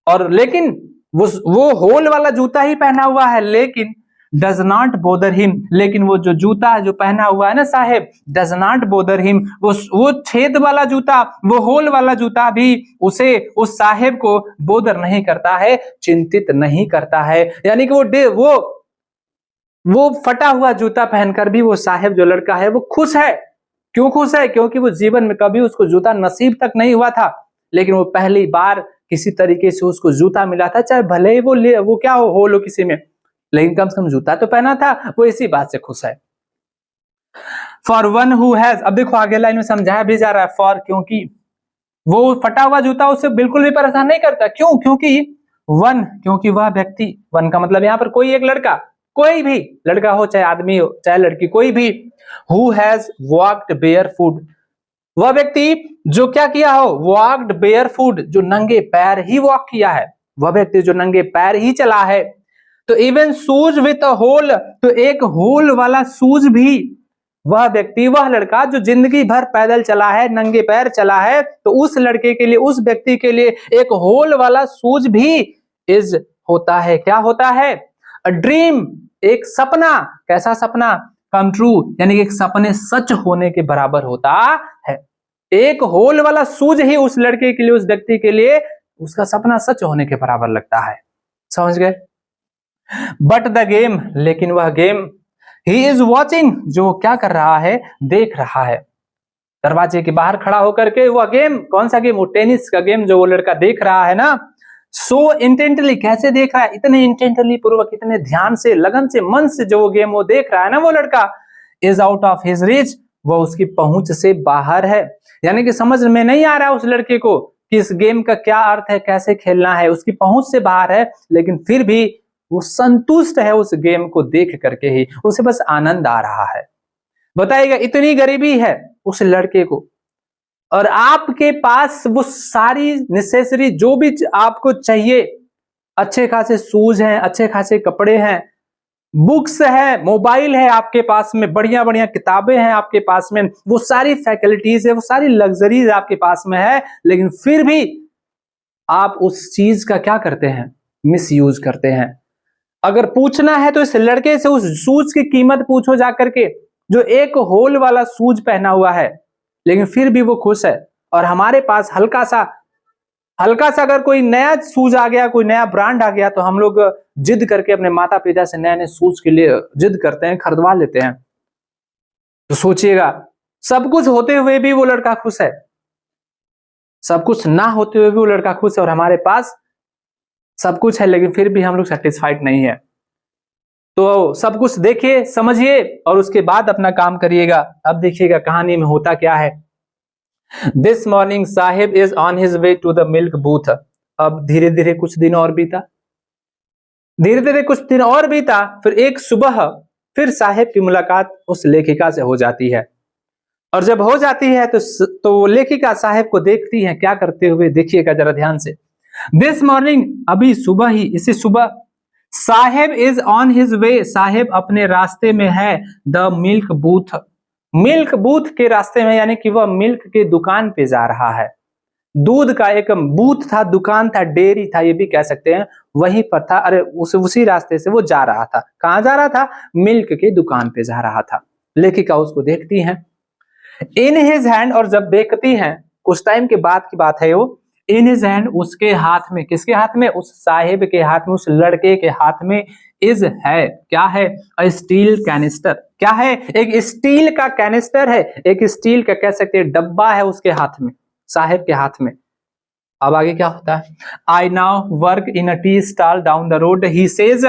और लेकिन वो होल वाला जूता ही पहना हुआ है, लेकिन डज नॉट बोदर हिम, लेकिन वो जो जूता जो पहना हुआ है ना साहेब, डज नॉट बोदर हिम, वो छेद वाला जूता, वो होल वाला जूता भी उसे, उस साहेब को बोदर नहीं करता है, चिंतित नहीं करता है। यानी कि वो फटा हुआ जूता पहनकर भी वो साहेब जो लड़का है वो खुश है। क्यों खुश है? क्योंकि वो जीवन में कभी उसको जूता नसीब तक नहीं हुआ था, लेकिन वो पहली बार किसी तरीके से उसको जूता मिला था, चाहे भले ही वो क्या हो लो किसी में, लेकिन कम से कम जूता तो पहना था, वो इसी बात से खुश है। फॉर वन हु हैज, अब देखो आगे लाइन में समझाया भी जा रहा है, फॉर क्योंकि, वो फटा हुआ जूता उसे बिल्कुल भी परेशान नहीं करता। क्यों? क्योंकि वह व्यक्ति, वन का मतलब यहाँ पर कोई एक लड़का, कोई भी लड़का हो चाहे आदमी हो चाहे लड़की, कोई भी, हु हैज वॉक्ड बेयरफुट, वह व्यक्ति जो क्या किया हो, वॉक्ड बेयरफुट, जो नंगे पैर ही वॉक किया है, वह व्यक्ति जो नंगे पैर ही चला है। तो even shoes with a hole, तो एक होल वाला शूज भी, वह व्यक्ति, वह लड़का जो जिंदगी भर पैदल चला है, नंगे पैर चला है, तो उस लड़के के लिए, उस व्यक्ति के लिए एक होल वाला शूज भी इज होता है, क्या होता है? अ ड्रीम, एक सपना। कैसा सपना? कम ट्रू, यानी कि एक सपने सच होने के बराबर होता है। एक होल वाला शूज ही उस लड़के के लिए, उस व्यक्ति के लिए उसका सपना सच होने के बराबर लगता है। समझ गए? बट द गेम, लेकिन वह गेम, ही इज वॉचिंग, जो क्या कर रहा है, देख रहा है। दरवाजे के बाहर खड़ा होकर के वह गेम, कौन सा गेम? वो टेनिस का गेम जो वो लड़का देख रहा है ना, सो इंटेंटली, कैसे देख रहा है? इतने इंटेंटली पूर्वक, इतने ध्यान से, लगन से, मन से जो वो गेम वो देख रहा है ना वो लड़का, is out of his reach, वो उसकी पहुंच से बाहर है। यानी कि समझ में नहीं आ रहा है उस लड़के को कि इस गेम का क्या अर्थ है, कैसे खेलना है, उसकी पहुंच से बाहर है, लेकिन फिर भी वो संतुष्ट है उस गेम को देख करके ही, उसे बस आनंद आ रहा है। बताइएगा, इतनी गरीबी है उस लड़के को, और आपके पास वो सारी नेसेसरी जो भी आपको चाहिए, अच्छे खासे शूज हैं, अच्छे खासे कपड़े हैं, बुक्स है, मोबाइल है आपके पास में, बढ़िया बढ़िया किताबें हैं आपके पास में, वो सारी फैकल्टीज है, वो सारी लग्जरीज आपके पास में है, लेकिन फिर भी आप उस चीज का क्या करते हैं? मिस यूज करते हैं। अगर पूछना है तो इस लड़के से उस शूज की कीमत पूछो जाकर के, जो एक होल वाला शूज पहना हुआ है, लेकिन फिर भी वो खुश है। और हमारे पास हल्का सा अगर कोई नया शूज आ गया, कोई नया ब्रांड आ गया, तो हम लोग जिद करके अपने माता पिता से नए नए शूज के लिए जिद करते हैं, खरीदवा लेते हैं। तो सोचिएगा, सब कुछ होते हुए भी वो लड़का खुश है, सब कुछ ना होते हुए भी वो लड़का खुश है, और हमारे पास सब कुछ है लेकिन फिर भी हम लोग सेटिस्फाइड नहीं है। तो सब कुछ देखिए, समझिए, और उसके बाद अपना काम करिएगा। अब देखिएगा कहानी में होता क्या है। This morning Saheb is on his way to the milk booth. अब धीरे धीरे कुछ दिन और बीता, फिर एक सुबह फिर साहिब की मुलाकात उस लेखिका से हो जाती है। और जब हो जाती है तो वो लेखिका साहिब को देखती है क्या करते हुए, देखिएगा जरा ध्यान से। दिस मॉर्निंग, अभी सुबह ही, इसी सुबह, साहिब इज ऑन हिज वे, साहिब अपने रास्ते में है, the milk booth, milk booth के रास्ते में, यानी कि वह मिल्क की दुकान पे जा रहा है। दूध का एक बूथ था, दुकान था, डेयरी था, ये भी कह सकते हैं, वहीं पर था। अरे उसी रास्ते से वो जा रहा था। कहां जा रहा था? मिल्क की दुकान पे जा रहा था। लेखिका उसको देखती है, इन हिज हैंड, और जब देखती हैं, कुछ टाइम के बाद की बात है वो, इन हिज हैंड, उसके हाथ में, किसके हाथ में? उस साहिब के हाथ में, उस लड़के के हाथ में, इज है, क्या है? अ स्टील कैनिस्टर, क्या है? एक स्टील का कैनिस्टर है, एक स्टील का कह सकते हैं डब्बा है उसके हाथ में, साहिब के हाथ में। अब आगे क्या होता है? I now work in a tea stall down the road, he says,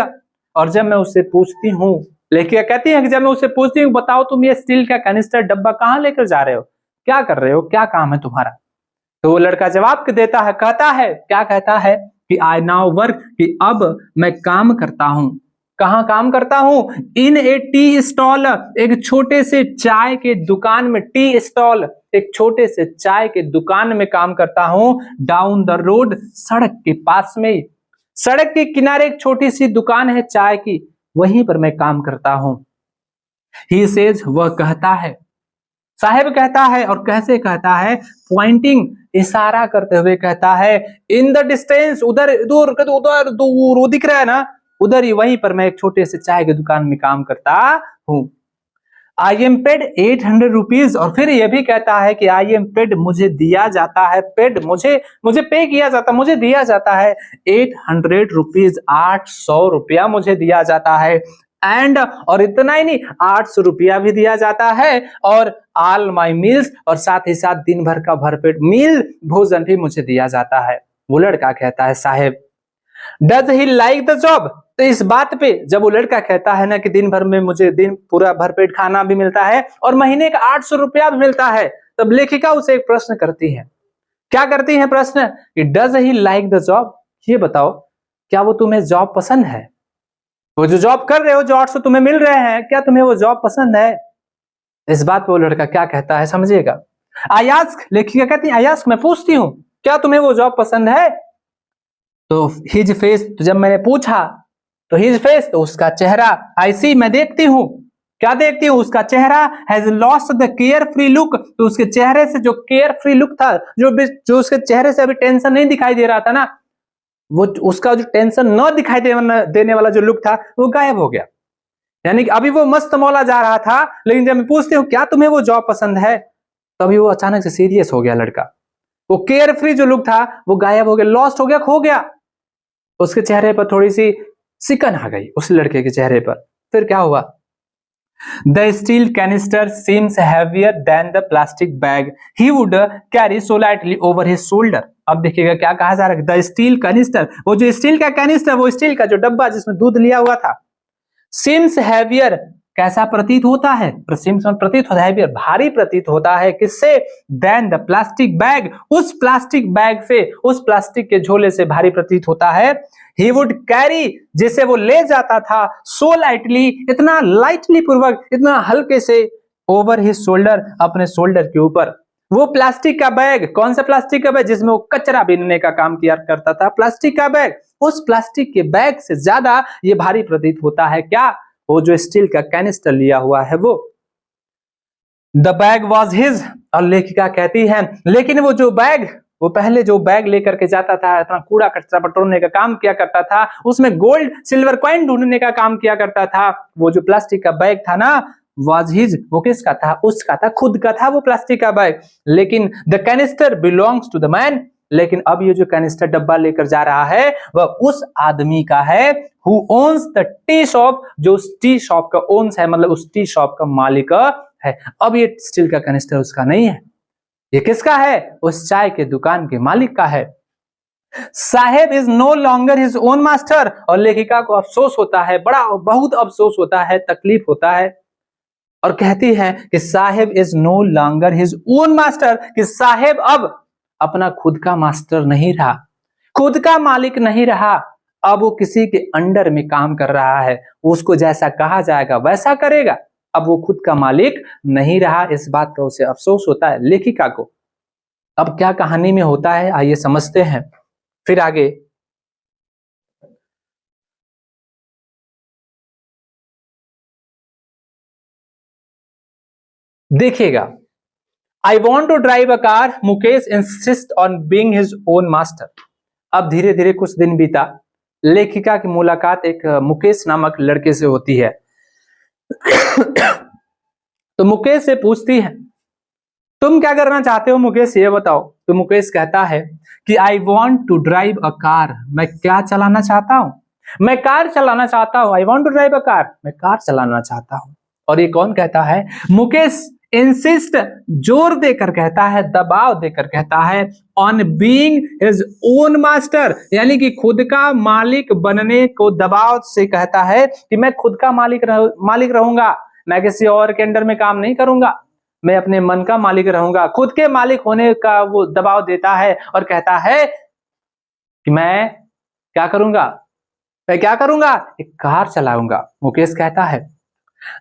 और जब मैं उससे पूछती हूँ, लेखिका कहती है कि जब मैं उससे पूछती हूँ, बताओ तुम ये स्टील का कैनिस्टर डब्बा कहाँ लेकर जा रहे हो, क्या कर रहे हो, क्या काम है तुम्हारा? तो वो लड़का जवाब देता है, कहता है, क्या कहता है कि आई नाउ वर्क, कि अब मैं काम करता हूं। कहां काम करता हूं? इन ए टी स्टॉल, एक छोटे से चाय के दुकान में, टी स्टॉल, एक छोटे से चाय के दुकान में काम करता हूं, डाउन द रोड, सड़क के पास में, सड़क के किनारे एक छोटी सी दुकान है चाय की, वहीं पर मैं काम करता हूं। ही सेज, वह कहता है, साहेब कहता है, और कैसे कहता है? पॉइंटिंग, इशारा करते हुए कहता है, इन द डिस्टेंस, उधर दूर, उधर दूर, वो दिख रहा है ना, उधर ही, वहीं पर मैं एक छोटे से चाय की दुकान में काम करता हूँ। आई एम पेड 800 रुपीज, और फिर यह भी कहता है कि आई एम पेड, मुझे दिया जाता है, पेड, मुझे पे किया जाता, मुझे दिया जाता है 800 रुपीज, 800 रुपया मुझे दिया जाता है। एंड, और इतना ही नहीं, 800 रुपया भी दिया जाता है, और ऑल माई मील्स, और साथ ही साथ दिन भर का भरपेट मील, भोजन भी मुझे दिया जाता है। वो लड़का कहता है, Saheb, does he like the job? तो इस बात पे जब वो लड़का कहता है ना कि दिन भर में मुझे दिन पूरा भरपेट खाना भी मिलता है और महीने का 800 रुपया भी मिलता है, तब लेखिका उसे एक प्रश्न करती है, क्या करती है प्रश्न, does he like the job, ये बताओ क्या वो तुम्हें जॉब पसंद है, वो जो जॉब कर रहे हो, जो 800 तुम्हें मिल रहे हैं, क्या तुम्हें वो जॉब पसंद है। इस बात पे वो लड़का क्या कहता है समझिएगा। आई आस्क, लेखिका कहती है आई आस्क, मैं पूछती हूँ क्या तुम्हें वो जॉब पसंद है। तो हिज फेस, तो जब मैंने पूछा तो हिज फेस, तो उसका चेहरा, आई सी, मैं देखती हूँ, क्या देखती हूँ, उसका चेहरा has lost the care free look, तो उसके चेहरे से जो केयर फ्री लुक था, जो उसके चेहरे से अभी टेंशन नहीं दिखाई दे रहा था ना, वो उसका जो टेंशन न दिखाई देने वाला जो लुक था वो गायब हो गया। यानी कि अभी वो मस्त मौला जा रहा था, लेकिन जब मैं पूछती हूँ क्या तुम्हें वो जॉब पसंद है, तभी वो अचानक से सीरियस हो गया लड़का। वो केयर फ्री जो लुक था वो गायब हो गया, लॉस्ट हो गया, खो गया। उसके चेहरे पर थोड़ी सी सिकन आ गई उस लड़के के चेहरे पर। फिर क्या हुआ, the steel canister seems heavier than the plastic bag he would carry so lightly over his shoulder. अब देखिएगा क्या कहा जा रहा है, द स्टील कैनिस्टर, वो जो स्टील का कैनिस्टर, वो स्टील का जो डब्बा जिसमें दूध लिया हुआ था, सीम्स हैवियर, कैसा प्रतीत होता है, प्रतीत होता है हैवियर, भारी प्रतीत होता है, किससे, देन द प्लास्टिक बैग, उस प्लास्टिक बैग से, उस प्लास्टिक के झोले से भारी प्रतीत होता है। ही वुड कैरी, जिसे वो ले जाता था, सो लाइटली, इतना लाइटली पूर्वक, इतना हल्के से, ओवर हिज शोल्डर, अपने शोल्डर के ऊपर। वो प्लास्टिक का बैग, कौन सा प्लास्टिक का बैग, जिसमें वो कचरा बीनने का काम किया करता था, प्लास्टिक का बैग, उस प्लास्टिक के बैग से ज्यादा ये भारी प्रतीत होता है क्या, वो जो स्टील का कैनिस्टर लिया हुआ है वो। द बैग वॉज हिज, और लेखिका कहती है लेकिन वो जो बैग, वो पहले जो बैग लेकर के जाता था, अपना कूड़ा कचरा बटोरने का काम किया करता था, उसमें गोल्ड सिल्वर कॉइन ढूंढने का काम किया करता था, वो जो प्लास्टिक का बैग था ना, वॉज हिज, वो किसका था, उसका था, खुद का था वो प्लास्टिक का बैग। लेकिन the canister belongs to the man, लेकिन अब ये जो कैनिस्टर डब्बा लेकर जा रहा है वह उस आदमी का है, who owns the tea shop, जो उस टी शॉप का ओन्स है, मतलब उस टी शॉप का मालिक है। अब ये स्टील का कैनिस्टर उसका नहीं है, ये किसका है, उस चाय के दुकान के मालिक का है। Saheb is no longer his own master, और लेखिका को अफसोस होता है, बड़ा बहुत अफसोस होता है, तकलीफ होता है, और कहती है कि Saheb is no longer his own master, कि साहेब अब अपना खुद का मास्टर नहीं रहा, खुद का मालिक नहीं रहा, अब वो किसी के अंडर में काम कर रहा है, उसको जैसा कहा जाएगा वैसा करेगा, अब वो खुद का मालिक नहीं रहा। इस बात का उसे अफसोस होता है लेखिका को। अब क्या कहानी में होता है आइए समझते हैं, फिर आगे देखिएगा। I want to drive a car, Mukesh insist on being his own master. अब धीरे धीरे कुछ दिन बीता, लेखिका की मुलाकात एक मुकेश नामक लड़के से होती है। तो मुकेश से पूछती है तुम क्या करना चाहते हो मुकेश, ये बताओ। तो मुकेश कहता है कि I want to drive a car, मैं क्या चलाना चाहता हूं, मैं कार चलाना चाहता हूं, I want to drive a car, मैं कार चलाना चाहता हूं। और ये कौन कहता है, मुकेश इंसिस्ट, जोर देकर कहता है, दबाव देकर कहता है, on being his own master, यानी कि खुद का मालिक बनने को दबाव से कहता है कि मैं खुद का मालिक रहूंगा, मैं किसी और के अंडर में काम नहीं करूंगा, मैं अपने मन का मालिक रहूंगा, खुद के मालिक होने का वो दबाव देता है, और कहता है कि मैं क्या करूंगा, मैं क्या करूंगा, एक कार चलाऊंगा। मुकेश कहता है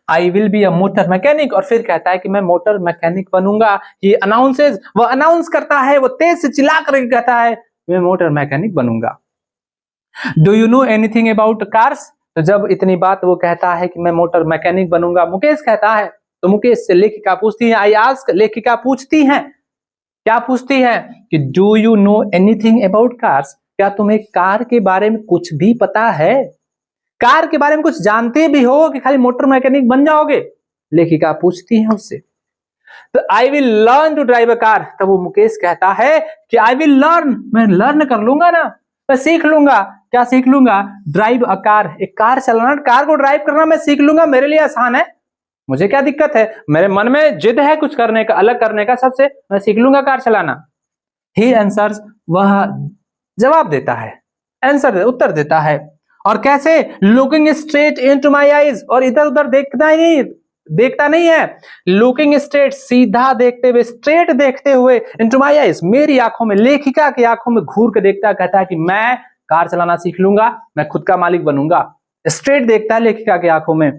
I will be a motor mechanic, और फिर कहता है कि मैं मोटर मैकेनिक बनूंगा। ये अनाउंसेस, वो अनाउंस करता है, वो तेज से चिल्ला करके कहता है मैं मोटर मैकेनिक बनूंगा। Do you know anything about cars, तो जब इतनी बात वो कहता है कि मैं मोटर मैकेनिक बनूंगा, मुकेश कहता है, तो मुकेश से लेखिका पूछती है, आई आस्क, लेखिका पूछती है, क्या पूछती है कि do you know anything about cars, क्या तुम्हें कार के बारे में कुछ भी पता है, कार के बारे में कुछ जानते भी हो कि खाली मोटर मैकेनिक बन जाओगे, लेखिका पूछती है उससे। तो I will learn to drive a car, तब वो मुकेश कहता है कि आई विल लर्न, मैं लर्न कर लूंगा ना, मैं सीख लूंगा, क्या सीख लूंगा, ड्राइव अ कार, एक कार चलाना, कार को ड्राइव करना मैं सीख लूंगा, मेरे लिए आसान है, मुझे क्या दिक्कत है, मेरे मन में जिद है कुछ करने का, अलग करने का, सबसे मैं सीख लूंगा कार चलाना। ही आंसर्स, वह जवाब देता है, आंसर उत्तर देता है, और कैसे, looking straight into my eyes, और इधर उधर देखना ही नहीं, देखता नहीं है, लुकिंग स्ट्रेट, सीधा देखते हुए, स्ट्रेट देखते हुए, इनटू माय आईज, मेरी आंखों में, लेखिका की आंखों में घूर के देखता, कहता है कि मैं कार चलाना सीख लूंगा, मैं खुद का मालिक बनूंगा। स्ट्रेट देखता है लेखिका की आंखों में।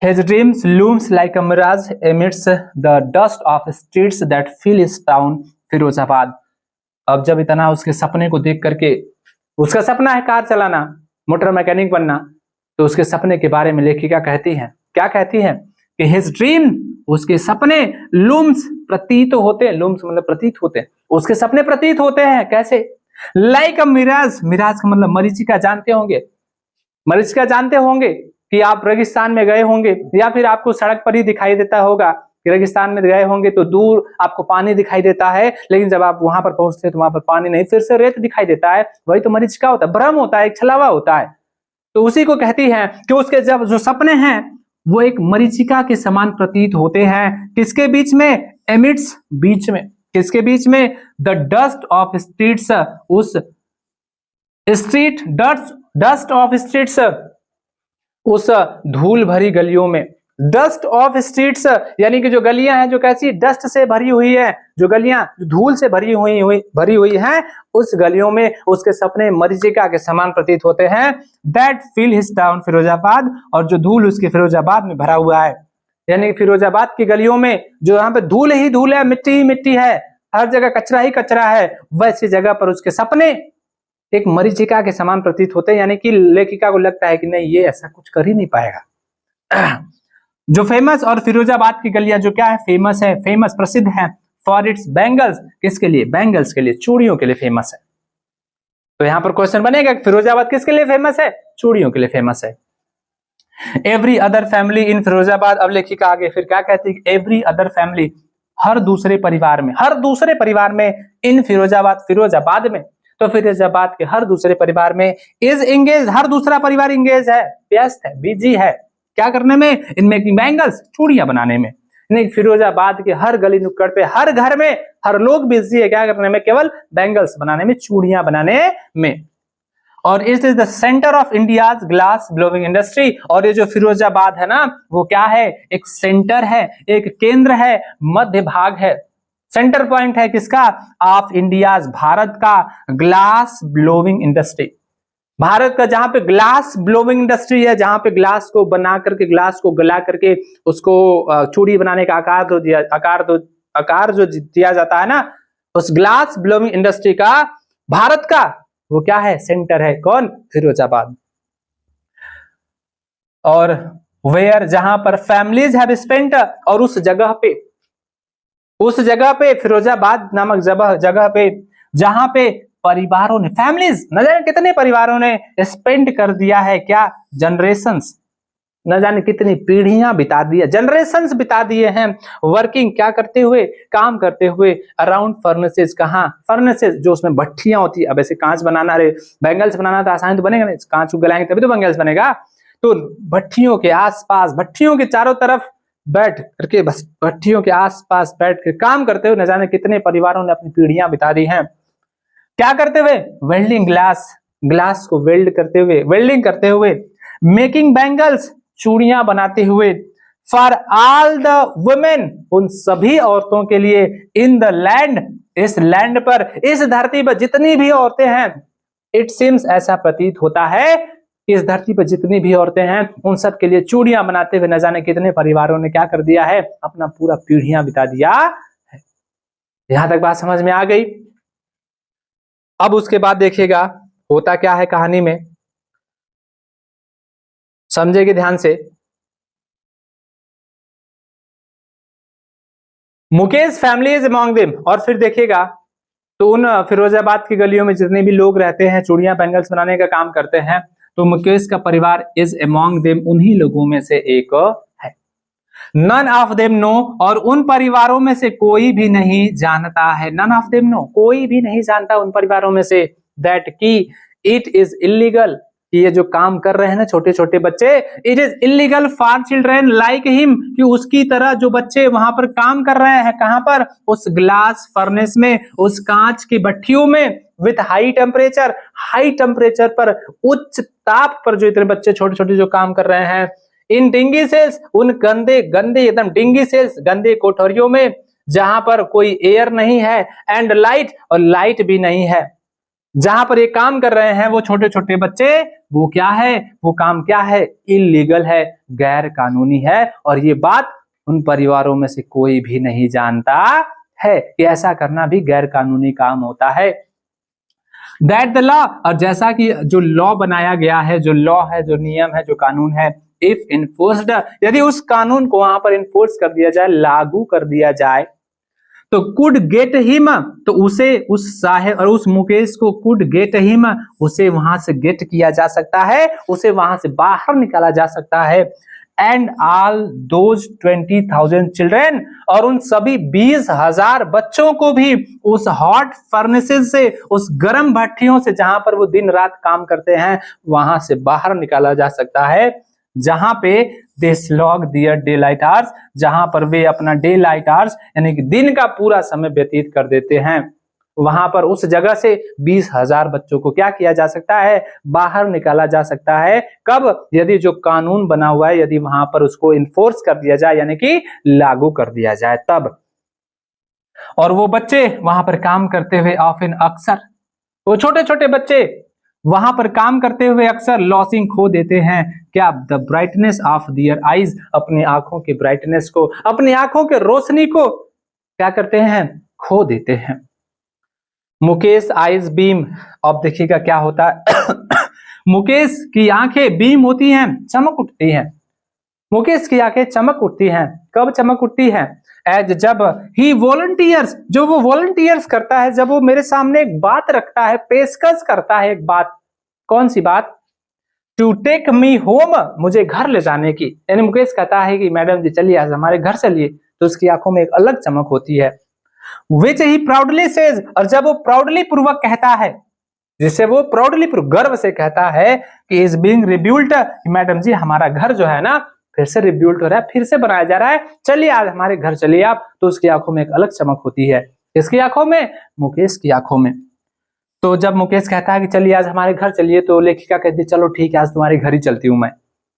His dreams looms like a mirage amidst the dust of streets that fill his town, Firozabad. अब जब इतना उसके सपने को देख करके, उसका सपना है कार चलाना, मोटर मैकेनिक बनना, तो उसके सपने के बारे में लेखिका कहती है, क्या कहती है कि हिज ड्रीम, उसके सपने, लूम्स, प्रतीत होते हैं, लूम्स मतलब प्रतीत होते हैं, उसके सपने प्रतीत होते हैं, कैसे? लाइक अ मिराज, मिराज का मतलब मरीचिका, जानते होंगे, मरीचिका जानते होंगे कि आप रेगिस्तान में गए होंगे, या फिर आपको सड़क पर ही दिखाई देता होगा कि रेगिस्तान में गए होंगे तो दूर आपको पानी दिखाई देता है, लेकिन जब आप वहां पर पहुंचते हैं तो वहां पर पानी नहीं, फिर से रेत दिखाई देता है, वही तो मरीचिका होता है, भ्रम होता है, एक छलावा होता है। तो उसी को कहती है कि उसके जब जो सपने हैं वो एक मरीचिका के समान प्रतीत होते हैं, किसके बीच में? एमिड्स, बीच में, किसके बीच में? द डस्ट ऑफ स्ट्रीट्स, उस स्ट्रीट, डस्ट ऑफ स्ट्रीट्स, उस धूल भरी गलियों में। डस्ट ऑफ स्ट्रीट्स यानी कि जो गलियां हैं जो कैसी डस्ट से भरी हुई है, जो गलियां धूल से भरी हुई हैं, उस गलियों में उसके सपने मरीचिका के समान प्रतीत होते हैं। That fill his town, Firozabad, और जो धूल उसके फिरोजाबाद में भरा हुआ है, यानी कि फिरोजाबाद की गलियों में जो यहाँ पे धूल ही धूल है, मिट्टी ही मिट्टी है, हर जगह कचरा ही कचरा है, वैसी जगह पर उसके सपने एक मरीचिका के समान प्रतीत होते हैं, यानी कि लेखिका को लगता है कि नहीं, ये ऐसा कुछ कर ही नहीं पाएगा। जो फेमस, और फिरोजाबाद की गलियां जो क्या है, फेमस है, फेमस प्रसिद्ध है फॉर इट्स बैंगल्स, किसके लिए? बैंगल्स के लिए, चूड़ियों के लिए फेमस है। तो यहां पर क्वेश्चन बनेगा फिरोजाबाद किसके लिए फेमस है? चूड़ियों के लिए फेमस है। Every other family in Firozabad, अब लेखिका आगे फिर क्या कहती है? एवरी अदर फैमिली, हर दूसरे परिवार में, हर दूसरे परिवार में, इन फिरोजाबाद, फिरोजाबाद में, तो फिरोजाबाद के हर दूसरे परिवार में, इज इंगेज, हर दूसरा परिवार इंगेज है, व्यस्त है, बिजी है, क्या करने में? इन मेकिंग बैंगल्स, चूड़ियां बनाने में। नहीं, फिरोजाबाद के हर गली नुक्कड़ पे, हर घर में, हर लोग बिजी है, क्या करने में? केवल बैंगल्स बनाने में, चूड़ियां बनाने में। और it is the centre of India's glass blowing industry, और ये जो फिरोजाबाद है ना, वो क्या है? एक सेंटर है, एक केंद्र है, मध्य भाग है, सेंटर पॉइंट है किसका? ऑफ इंडियाज, भारत का ग्लास ब्लोइंग इंडस्ट्री, भारत का जहां पे ग्लास ब्लोइंग इंडस्ट्री है, जहां पे ग्लास को बना करके, ग्लास को गला करके उसको चूड़ी बनाने का आकार जो दिया जाता है ना, उस ग्लास ब्लोइंग इंडस्ट्री का भारत का वो क्या है? सेंटर है, कौन? फिरोजाबाद। और वेयर, जहां पर फैमिलीज हैव स्पेंट, और उस जगह पे फिरोजाबाद नामक जगह पे, जहां पे परिवारों ने, फैमिलीज, न जाने कितने परिवारों ने स्पेंड कर दिया है, क्या? जनरेशंस, न जाने कितनी पीढ़ियां बिता दी है, जनरेशंस बिता दिए हैं, वर्किंग, क्या करते हुए? काम करते हुए, अराउंड फर्नेसेस, कहां? फर्नेसेस, जो उसमें भट्टियां होती है। अब ऐसे कांच बनाना, रे बैंगल्स बनाना तो आसान तो बनेगा नहीं, कांच को गलाएंगे तभी तो बैंगल्स बनेगा। तो भट्टियों के आसपास, भट्टियों के चारों तरफ बैठ करके, बस भट्टियों के आसपास बैठ के काम करते हुए न जाने कितने परिवारों ने अपनी पीढ़ियां बिता दी हैं। क्या करते हुए? वेल्डिंग ग्लास, ग्लास को वेल्ड करते हुए, वेल्डिंग करते हुए, मेकिंग बैंगल्स, चूड़ियां बनाते हुए, फॉर ऑल द वुमेन, उन सभी औरतों के लिए, इन द लैंड, इस लैंड पर, इस धरती पर जितनी भी औरतें हैं, इट सीम्स, ऐसा प्रतीत होता है, इस धरती पर जितनी भी औरतें हैं उन सब के लिए चूड़ियां बनाते हुए न जाने कितने परिवारों ने क्या कर दिया है? अपना पूरा पीढ़ियां बिता दिया है। यहां तक बात समझ में आ गई? अब उसके बाद देखिएगा होता क्या है कहानी में, समझेगी ध्यान से। Mukesh family is among them, और फिर देखिएगा तो उन फिरोजाबाद की गलियों में जितने भी लोग रहते हैं, चूड़ियां बैंगल्स बनाने का काम करते हैं, तो मुकेश का परिवार इज अमॉन्ग देम, उन्हीं लोगों में से एक है। नन ऑफ देम नो, और उन परिवारों में से कोई भी नहीं जानता है, नन ऑफ देम नो, कोई भी नहीं जानता उन परिवारों में से, दैट की इट इज इलीगल, ये जो काम कर रहे हैं ना छोटे छोटे बच्चे, it is illegal for children like him, कि उसकी तरह जो बच्चे वहां पर काम कर रहे हैं, कहां पर? उस ग्लास फर्नेस में, उस कांच की भट्टियों में, with high temperature, high temperature पर, उच्च ताप पर जो इतने बच्चे छोटे छोटे जो काम कर रहे हैं, इन डिंगी सेल्स, उन गंदे गंदे एकदम डिंगी सेल्स, गंदे कोठरियों में जहां पर कोई एयर नहीं है, एंड लाइट, और लाइट भी नहीं है। जहां पर ये काम कर रहे हैं वो छोटे छोटे बच्चे, वो क्या है, वो काम क्या है, इलीगल है, गैर कानूनी है। और ये बात उन परिवारों में से कोई भी नहीं जानता है कि ऐसा करना भी गैर कानूनी काम होता है। दैट द लॉ, और जैसा कि जो लॉ बनाया गया है, जो लॉ है, जो नियम है, जो कानून है, इफ इन्फोर्स्ड, यदि उस कानून को वहां पर इन्फोर्स कर दिया जाए, लागू कर दिया जाए, तो कुड गेट हिम, तो उसे, उस साहेब और उस मुकेश को कुड गेट हिम, उसे वहां से गेट किया जा सकता है, उसे वहां से बाहर निकाला जा सकता है। एंड ऑल दोज 20,000 चिल्ड्रेन, और उन सभी 20,000 बच्चों को भी उस हॉट फर्नेसेस से, उस गर्म भट्टियों से जहां पर वो दिन रात काम करते हैं, वहां से बाहर निकाला जा सकता है, जहां पे they slog their daylight hours, जहां पर वे अपना डे लाइट आवर्स यानी कि दिन का पूरा समय व्यतीत कर देते हैं। वहां पर उस जगह से 20,000 बच्चों को क्या किया जा सकता है, बाहर निकाला जा सकता है। कब, यदि जो कानून बना हुआ है, यदि वहां पर उसको इन्फोर्स कर दिया जाए, यानी कि लागू कर दिया जाए तब। और वो बच्चे वहां पर काम करते हुए ऑफन, अक्सर वो छोटे छोटे बच्चे वहां पर काम करते हुए अक्सर लॉसिंग, खो देते हैं क्या, the brightness of their eyes, अपनी आंखों के ब्राइटनेस को, अपनी आंखों के रोशनी को क्या करते हैं, खो देते हैं। मुकेश आइज बीम, अब देखिएगा क्या होता है मुकेश की आंखें बीम होती हैं, चमक उठती हैं। मुकेश की आंखें चमक उठती हैं, कब चमक उठती हैं, एज, जब ही वॉलंटियर्स, जो वो वॉलंटियर्स करता है, जब वो मेरे सामने एक बात रखता है, पेशकश करता है एक बात, कौन सी बात, टू टेक मी होम, मुझे घर ले जाने की। यानी मुकेश कहता है कि मैडम जी चलिए आज हमारे घर चलिए, तो उसकी आंखों में एक अलग चमक होती है। विच ही प्राउडली सेज, और जब वो प्राउडली पूर्वक कहता है, जिससे वो प्राउडली गर्व से कहता है कि इज बीइंग रिब्यूल्ड, मैडम जी हमारा घर जो है ना फिर से रिब्यूल्ड हो रहा है, फिर से बनाया जा रहा है, चलिए आज हमारे घर चलिए आप, तो उसकी आंखों में एक अलग चमक होती है। किसकी आंखों में, मुकेश की आंखों में। तो जब मुकेश कहता है कि चलिए आज हमारे घर चलिए, तो लेखिका कहती है चलो ठीक है आज तुम्हारे घर ही चलती हूँ मैं।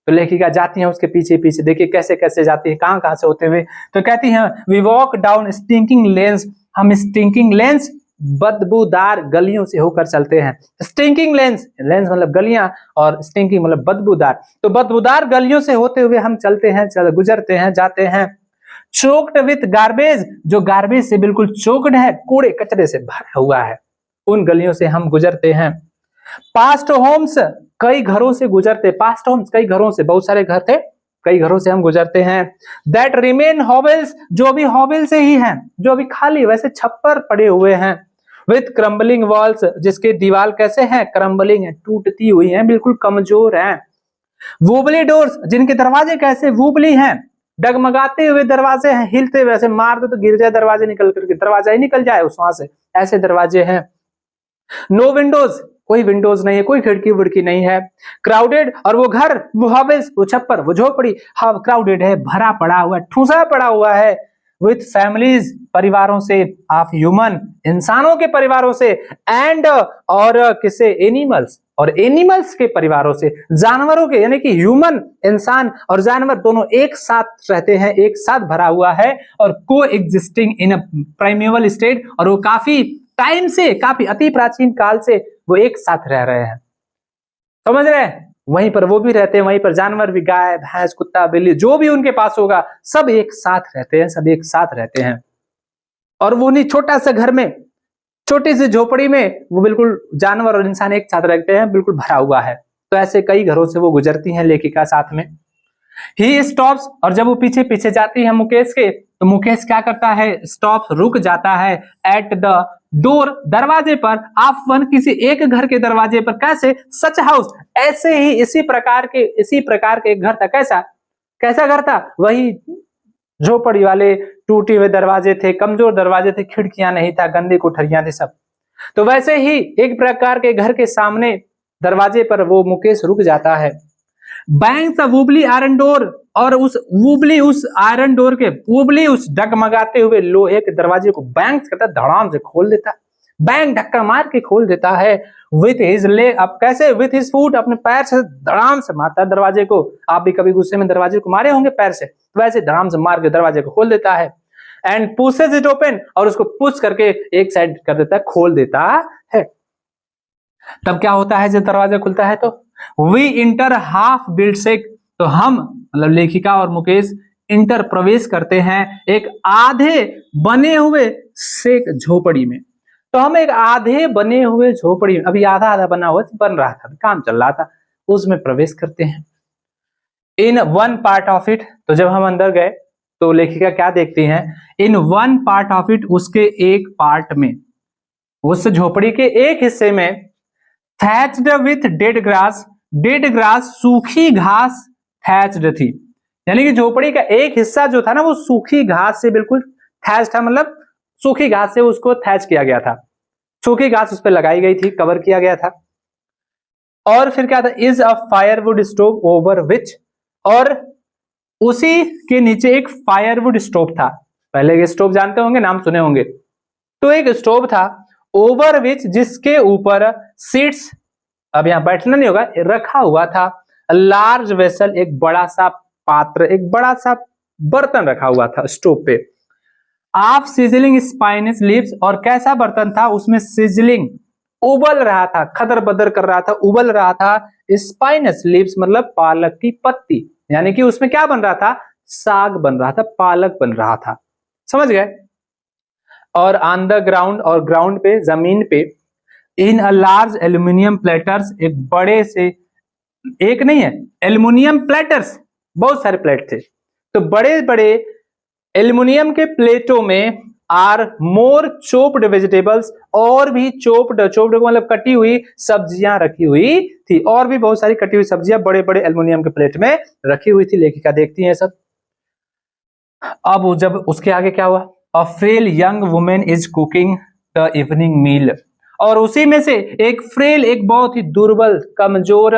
तो लेखिका जाती है उसके पीछे पीछे, देखिए कैसे कैसे जाती है, कहाँ कहाँ से होते हुए, तो कहती है we walk down stinking lanes, हम स्टिंकिंग लेन्स, बदबूदार गलियों से होकर चलते हैं। स्टिंकिंग लेन्स, लेन्स मतलब गलियां, और स्टिंकिंग मतलब बदबूदार, तो बदबूदार गलियों से होते हुए हम चलते हैं, गुजरते हैं, जाते हैं। चोक्ड विथ गार्बेज, जो गार्बेज से बिल्कुल चोक्ड है, कूड़े कचरे से भरा हुआ है, उन गलियों से हम गुजरते हैं। पास्ट होम्स, कई घरों से गुजरते, पास्ट होम्स कई घरों से, बहुत सारे घर थे, कई घरों से हम गुजरते हैं। दैट रिमेन हॉवेल्स, जो अभी हॉवेल से ही हैं, जो अभी खाली वैसे छप्पर पड़े हुए हैं। विथ क्रम्बलिंग वॉल्स, जिसके दीवार कैसे हैं, क्रम्बलिंग है, टूटती हुई हैं, बिल्कुल कमजोर हैं। वूबली डोर्स, जिनके दरवाजे कैसे वूबली हैं, डगमगाते हुए दरवाजे हैं, हिलते हुए, ऐसे मार दो तो गिर जाए दरवाजे, निकल करके दरवाजा ही निकल जाए उस वहां से, ऐसे दरवाजे हैं। नो विंडोज, कोई विंडोज नहीं है, कोई खिड़की विड़की नहीं है। क्राउडेड, और वो घर, वो हाउस, वो छप्पर, वो झोपड़ी, हाँ क्राउडेड है, भरा पड़ा हुआ है, ठूसा पड़ा हुआ है। विथ फैमिलीज, परिवारों से, ऑफ ह्यूमन, इंसानों के परिवारों से, एंड, और किसे, एनिमल्स, और एनिमल्स के परिवारों से, जानवरों के, यानी कि ह्यूमन, इंसान और जानवर दोनों एक साथ रहते हैं, एक साथ भरा हुआ है, और को एग्जिस्टिंग इन अ प्राइमेवल स्टेट, और वो काफी टाइम से, काफी अति प्राचीन काल से वो एक साथ रह रहे हैं, समझ रहे हैं, वहीं पर वो भी रहते हैं, वहीं पर जानवर भी, गाय भैंस कुत्ता बिल्ली जो भी उनके पास होगा, सब एक साथ रहते हैं, सब एक साथ रहते हैं। और वो नहीं, छोटा सा घर में, छोटी सी झोपड़ी में, वो बिल्कुल जानवर और इंसान एक साथ रहते हैं, बिल्कुल भरा हुआ है। तो ऐसे कई घरों से वो गुजरती हैं लेखिका साथ में। ही स्टॉप्स, और जब वो पीछे पीछे जाती है मुकेश के, तो मुकेश क्या करता है, स्टॉप, रुक जाता है, एट द डोर, दरवाजे पर, ऑफ वन, किसी एक घर के दरवाजे पर, कैसे, सच हाउस, ऐसे ही इसी प्रकार के एक घर था। कैसा कैसा घर था, वही झोपड़ी वाले टूटे हुए दरवाजे थे, कमजोर दरवाजे थे, खिड़कियां नहीं था, गंदी कोठरियां थी सब। तो वैसे ही एक प्रकार के घर के सामने दरवाजे पर वो मुकेश रुक जाता है। बैंक्स ऑफ वुबली आयरन डोर, और उस वुबली, उस आयरन डोर के, वुबली, उस डगमगाते हुए लोहे के दरवाजे को बैंक्स करता, धड़ाम से खोल देता, बैंग धक्का मार के खोल देता है। विथ हिज लेग, अब कैसे? विथ हिज फुट, अपने पैर से धड़ाम से मारता है दरवाजे को। आप भी कभी गुस्से में दरवाजे को मारे होंगे पैर से, वैसे धड़ाम से मार के दरवाजे को खोल देता है। एंड पुशेज इट ओपन, और उसको पुश करके एक साइड कर देता है, खोल देता है। तब क्या होता है जब दरवाजा खुलता है? तो we enter half built shack, तो हम मतलब लेखिका और मुकेश इंटर प्रवेश करते हैं एक आधे बने हुए शेक झोपड़ी में। तो हम एक आधे बने हुए झोपड़ी में, अभी आधा आधा बना हुआ बन रहा था, काम चल रहा था, उसमें प्रवेश करते हैं। In one part of it, तो जब हम अंदर गए तो लेखिका क्या देखती हैं? In one part of it, उसके एक पार्ट में, उस झोपड़ी के एक हिस्से में, thatched with dead grass, dead grass सूखी घास थैच्ड थी, यानी कि झोपड़ी का एक हिस्सा जो था ना वो सूखी घास से बिल्कुल थैच था, मतलब सूखी घास से उसको थैच किया गया था, सूखी घास उस पर लगाई गई थी, कवर किया गया था। और फिर क्या था? Is a firewood stove over which, और उसी के नीचे एक फायरवुड स्टोव था। पहले ये स्टोव जानते होंगे, नाम सुने होंगे। तो एक स्टोव था ओवर विच, जिसके ऊपर सीट्स, अब यहां बैठना नहीं होगा, रखा हुआ था लार्ज वेसल, एक बड़ा सा पात्र, एक बड़ा सा बर्तन रखा हुआ था स्टोव पे। आप सिजलिंग स्पाइनस लीव्स, और कैसा बर्तन था? उसमें सिजलिंग, उबल रहा था, खदर बदर कर रहा था, उबल रहा था। स्पाइनस लीव्स मतलब पालक की पत्ती, यानी कि उसमें क्या बन रहा था? साग बन रहा था, पालक बन रहा था, समझ गए? और ऑन द ग्राउंड, और ग्राउंड पे, जमीन पे, इन अ लार्ज एल्यूमिनियम प्लेटर्स, एक बड़े से, एक नहीं है, एल्यूमिनियम प्लेटर्स, बहुत सारे प्लेट थे, तो बड़े बड़े एल्यूमिनियम के प्लेटों में आर मोर चोप्ड वेजिटेबल्स, और भी चोप्ड, चोप्ड मतलब कटी हुई सब्जियां रखी हुई थी, और भी बहुत सारी कटी हुई सब्जियां बड़े बड़े एल्यूमिनियम के प्लेट में रखी हुई थी। लेखिका देखती है सब। अब जब उसके आगे क्या हुआ? A frail young woman is cooking the evening meal, और उसी में से एक फ्रेल, एक बहुत ही दुर्बल, कमजोर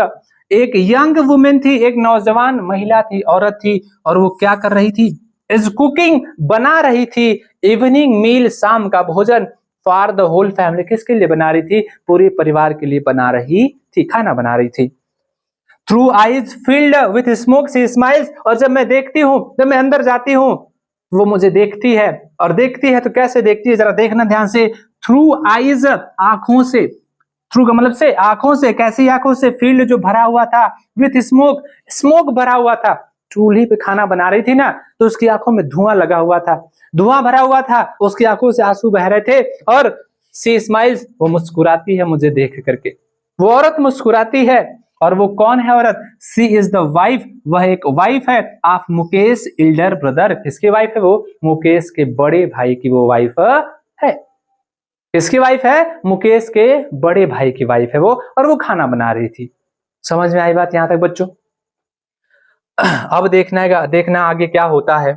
एक यंग वुमेन थी, एक नौजवान महिला थी, औरत थी, और वो क्या कर रही थी? इज कुकिंग, बना रही थी, इवनिंग मील, शाम का भोजन, फॉर द होल फैमिली, किसके लिए बना रही थी? पूरे परिवार के लिए बना रही थी, खाना बना रही थी। Through eyes filled with smoke she smiles, और जब मैं देखती हूँ, जब मैं अंदर जाती हूँ, वो मुझे देखती है, और देखती है तो कैसे देखती है, जरा देखना ध्यान से। थ्रू आईज, आंखों से, थ्रू का मतलब से, आंखों से, कैसी आंखों से? फील्ड जो भरा हुआ था, विथ स्मोक, स्मोक भरा हुआ था, चूल्हे पे खाना बना रही थी ना, तो उसकी आंखों में धुआं लगा हुआ था, धुआं भरा हुआ था, उसकी आंखों से आंसू बह रहे थे, और सी स्माइल्स, वो मुस्कुराती है मुझे देख करके, वो औरत मुस्कुराती है। और वो कौन है औरत? सी इज द वाइफ, वह एक वाइफ है ऑफ मुकेश इल्डर ब्रदर, किसकी वाइफ है वो? मुकेश के बड़े भाई की वो वाइफ है। किसकी वाइफ है? मुकेश के बड़े भाई की वाइफ है वो, और वो खाना बना रही थी। समझ में आई बात यहां तक बच्चों? अब देखना आगे क्या होता है।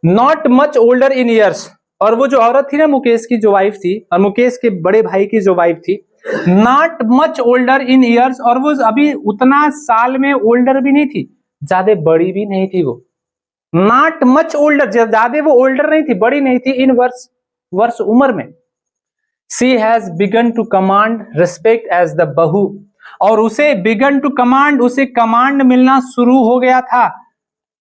Not much older in years, और वो जो औरत थी ना, मुकेश की जो वाइफ थी, और मुकेश के बड़े भाई की जो वाइफ थी, not much older in years, और वो अभी उतना साल में ओल्डर भी नहीं थी, ज्यादा बड़ी भी नहीं थी वो। नॉट मच ओल्डर, ज्यादा वो ओल्डर नहीं थी, बड़ी नहीं थी, इन वर्ष, वर्ष उम्र में। She has begun to command respect as the bahu, और उसे बिगन टू कमांड, उसे कमांड मिलना शुरू हो गया था,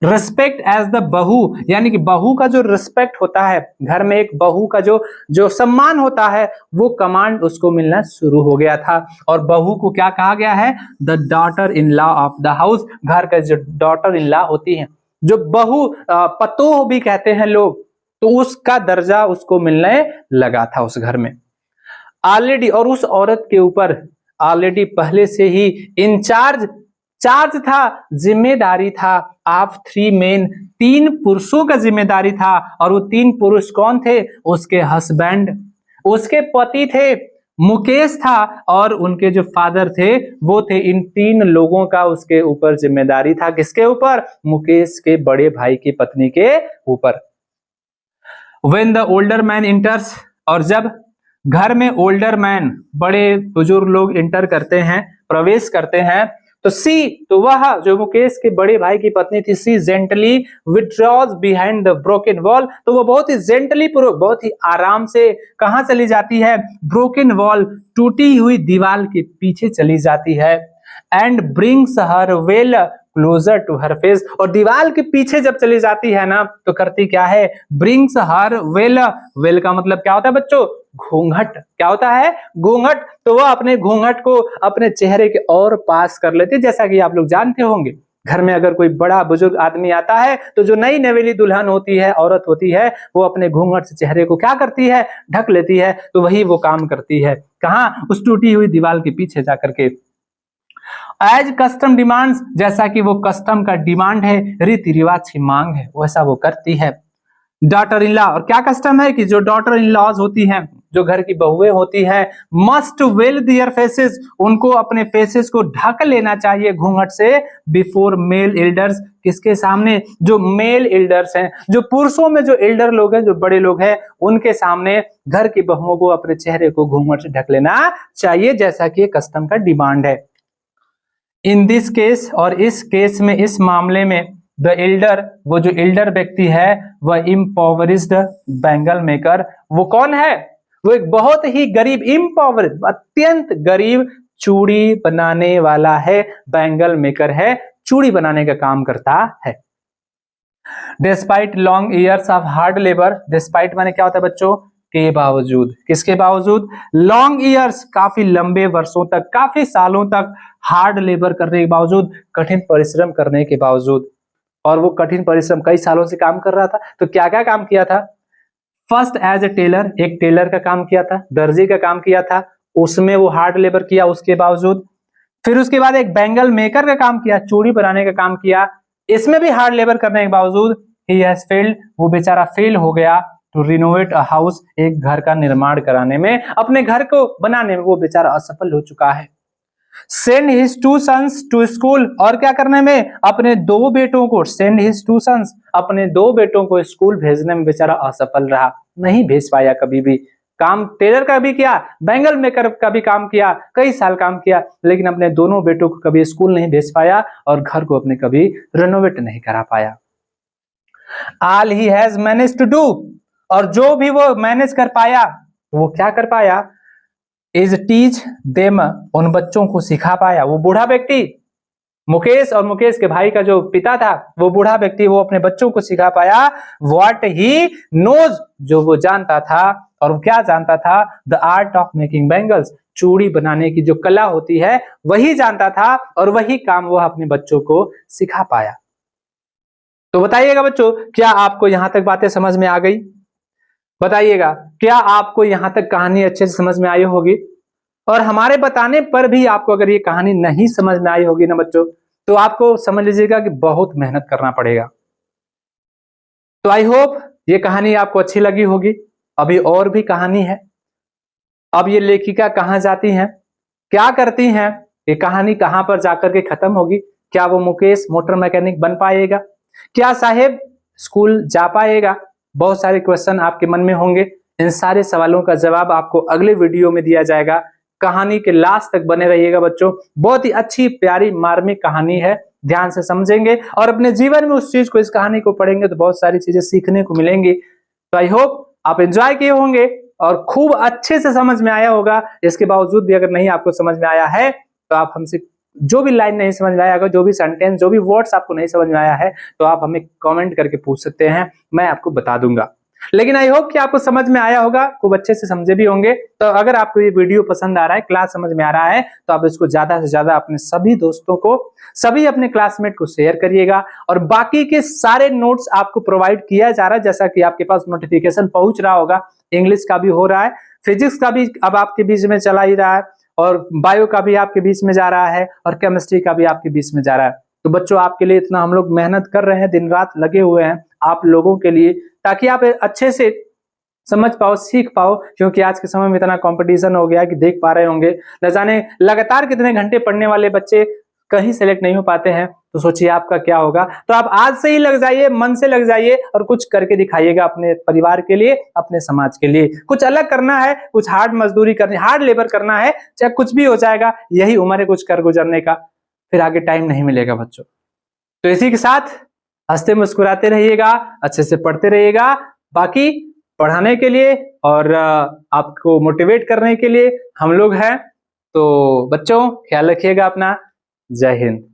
रिस्पेक्ट एज द बहू, यानी कि बहू का जो रिस्पेक्ट होता है घर में, एक बहू का जो जो सम्मान होता है, वो कमांड उसको मिलना शुरू हो गया था। और बहू को क्या कहा गया है? The daughter in law of the house, घर का जो डॉटर इन लॉ होती है, जो बहू, पतोह भी कहते हैं लोग, तो उसका दर्जा उसको मिलने लगा था उस घर में ऑलरेडी। और उस औरत के ऊपर ऑलरेडी पहले से ही इंचार्ज, चार्ज था, जिम्मेदारी था, आप 3 मेन, 3 पुरुषों का जिम्मेदारी था। और वो 3 पुरुष कौन थे? उसके हस्बैंड, उसके पति थे, मुकेश था, और उनके जो फादर थे वो थे। इन 3 लोगों का उसके ऊपर जिम्मेदारी था। किसके ऊपर? मुकेश के बड़े भाई की पत्नी के ऊपर। When the older man enters, और जब घर में ओल्डर मैन, बड़े बुजुर्ग लोग इंटर करते हैं, प्रवेश करते हैं, तो सी, तो वह जो मुकेश के बड़े भाई की पत्नी थी, she gently withdraws behind the broken wall, तो वो बहुत ही जेंटली पूर्वक, बहुत ही आराम से कहां चली जाती है, ब्रोकन वॉल, टूटी हुई दीवार के पीछे चली जाती है, and brings her veil closer to her face, और दीवार के पीछे जब चली जाती है ना तो करती क्या है, ब्रिंग्स हर वेल, वेल का मतलब क्या होता है बच्चों, घूंघट, क्या होता है, घूंघट, तो वह अपने घूंघट को अपने चेहरे के और पास कर लेती है। जैसा कि आप लोग जानते होंगे, घर में अगर कोई बड़ा बुजुर्ग आदमी आता है तो जो नई नवेली दुल्हन होती है, औरत होती है, वो अपने घूंघट से चेहरे को क्या करती है, ढक लेती है, तो वही वो काम करती है, कहां, उस टूटी हुई दीवार के पीछे जाकर के। एज कस्टम डिमांड्स, जैसा कि वो कस्टम का डिमांड है, रीति रिवाज की मांग है, वैसा वो करती है। डॉटर इन लॉ, और क्या कस्टम है कि जो डॉटर इन लॉज होती हैं, जो घर की बहुएं होती हैं, मस्ट वेल दियर फेसेस, उनको अपने फेसेस को ढक लेना चाहिए घूंघट से, बिफोर मेल एल्डर्स, किसके सामने, जो मेल एल्डर्स हैं, जो पुरुषों में जो एल्डर लोग हैं, जो बड़े लोग हैं, उनके सामने घर की बहुओं को अपने चेहरे को घूंघट से ढक लेना चाहिए, जैसा कि कस्टम का डिमांड है। इन दिस केस, और इस केस में, इस मामले में, द एल्डर, वो जो एल्डर व्यक्ति है, वह इम्पॉवरिश्ड बैंगल मेकर, वो कौन है, वो एक बहुत ही गरीब, इम्पॉवरिश्ड, अत्यंत गरीब चूड़ी बनाने वाला है, बैंगल मेकर है, चूड़ी बनाने का काम करता है। Despite long years of hard labour, despite माने क्या होता है बच्चों, के बावजूद, किसके बावजूद, लॉन्ग ईयर्स, काफी लंबे वर्षों तक, काफी सालों तक, हार्ड लेबर करने के बावजूद, कठिन परिश्रम करने के बावजूद, और वो कठिन परिश्रम कई सालों से काम कर रहा था, तो क्या क्या काम किया था, फर्स्ट एज ए टेलर, एक टेलर का काम किया था, दर्जी का काम किया था, उसमें वो हार्ड लेबर किया उसके बावजूद। फिर उसके बाद एक बैंगल मेकर का काम किया, चूड़ी बनाने का काम किया, इसमें भी हार्ड लेबर करने के बावजूद ही हैज फेल्ड, वो बेचारा फेल हो गया टू रिनोवेट अ हाउस, एक घर का निर्माण कराने में, अपने घर को बनाने में वो बेचारा असफल हो चुका है। Send his two sons to school, और क्या करने में, अपने दो बेटों को, सेंड हिज टू सन्स, अपने दो बेटों को स्कूल भेजने में बेचारा असफल रहा, नहीं भेज पाया कभी भी। काम टेलर का भी किया, बैंगल मेकर का भी काम किया, कई साल काम किया, लेकिन अपने दोनों बेटों को कभी स्कूल नहीं भेज पाया और घर को अपने कभी रेनोवेट नहीं करा पाया। All he has managed to do, और जो भी वो मैनेज कर पाया, वो क्या कर पाया, इज टीच देम, उन बच्चों को सिखा पाया, वो बूढ़ा व्यक्ति, मुकेश और मुकेश के भाई का जो पिता था, वो बूढ़ा व्यक्ति, वो अपने बच्चों को सिखा पाया, व्हाट ही नोज, जो वो जानता था, और वो क्या जानता था, the art of making bangles, चूड़ी बनाने की जो कला होती है वही जानता था, और वही काम वो अपने बच्चों को सिखा पाया। तो बताइएगा बच्चों, क्या आपको यहां तक बातें समझ में आ गई, बताइएगा, क्या आपको यहां तक कहानी अच्छे से समझ में आई होगी, और हमारे बताने पर भी आपको अगर ये कहानी नहीं समझ में आई होगी ना बच्चों, तो आपको समझ लीजिएगा कि बहुत मेहनत करना पड़ेगा। तो आई होप ये कहानी आपको अच्छी लगी होगी। अभी और भी कहानी है। अब ये लेखिका कहां जाती हैं, क्या करती हैं, ये कहानी कहां पर जाकर के खत्म होगी, क्या वो मुकेश मोटर मैकेनिक बन पाएगा, क्या साहेब स्कूल जा पाएगा, बहुत सारे क्वेश्चन आपके मन में होंगे। इन सारे सवालों का जवाब आपको अगले वीडियो में दिया जाएगा। कहानी के लास्ट तक बने रहिएगा बच्चों, बहुत ही अच्छी प्यारी मार्मिक कहानी है, ध्यान से समझेंगे और अपने जीवन में उस चीज को, इस कहानी को पढ़ेंगे तो बहुत सारी चीजें सीखने को मिलेंगी। तो आई होप आप एंजॉय किए होंगे और खूब अच्छे से समझ में आया होगा। इसके बावजूद भी अगर नहीं आपको समझ में आया है तो आप हमसे, जो भी लाइन नहीं समझ में आया होगा, जो भी सेंटेंस, जो भी वर्ड्स आपको नहीं समझ में आया है, तो आप हमें कमेंट करके पूछ सकते हैं, मैं आपको बता दूंगा। लेकिन आई होप कि आपको समझ में आया होगा, खूब अच्छे से समझे भी होंगे। तो अगर आपको ये वीडियो पसंद आ रहा है, क्लास समझ में आ रहा है, तो आप इसको ज्यादा से ज्यादा अपने सभी दोस्तों को, सभी अपने क्लासमेट को शेयर करिएगा। और बाकी के सारे नोट्स आपको प्रोवाइड किया जा रहा है, जैसा कि आपके पास नोटिफिकेशन पहुंच रहा होगा। इंग्लिश का भी हो रहा है, फिजिक्स का भी अब आपके बीच में चला ही रहा है, और बायो का भी आपके बीच में जा रहा है, और केमिस्ट्री का भी आपके बीच में जा रहा है। तो बच्चों, आपके लिए इतना हम लोग मेहनत कर रहे हैं, दिन रात लगे हुए हैं आप लोगों के लिए, ताकि आप अच्छे से समझ पाओ, सीख पाओ। क्योंकि आज के समय में इतना कंपटीशन हो गया कि देख पा रहे होंगे, न जाने लगातार कितने घंटे पढ़ने वाले बच्चे कहीं सेलेक्ट नहीं हो पाते हैं। तो सोचिए आपका क्या होगा। तो आप आज से ही लग जाइए, मन से लग जाइए और कुछ करके दिखाइएगा अपने परिवार के लिए, अपने समाज के लिए। कुछ अलग करना है, कुछ हार्ड मजदूरी करनी, हार्ड लेबर करना है, चाहे कुछ भी हो जाएगा, यही उम्र है कुछ कर गुजरने का। फिर आगे टाइम नहीं मिलेगा बच्चों। तो इसी के साथ हंसते मुस्कुराते रहिएगा, अच्छे से पढ़ते रहिएगा। बाकी पढ़ाने के लिए और आपको मोटिवेट करने के लिए हम लोग हैं। तो बच्चों ख्याल रखिएगा अपना। जय हिंद।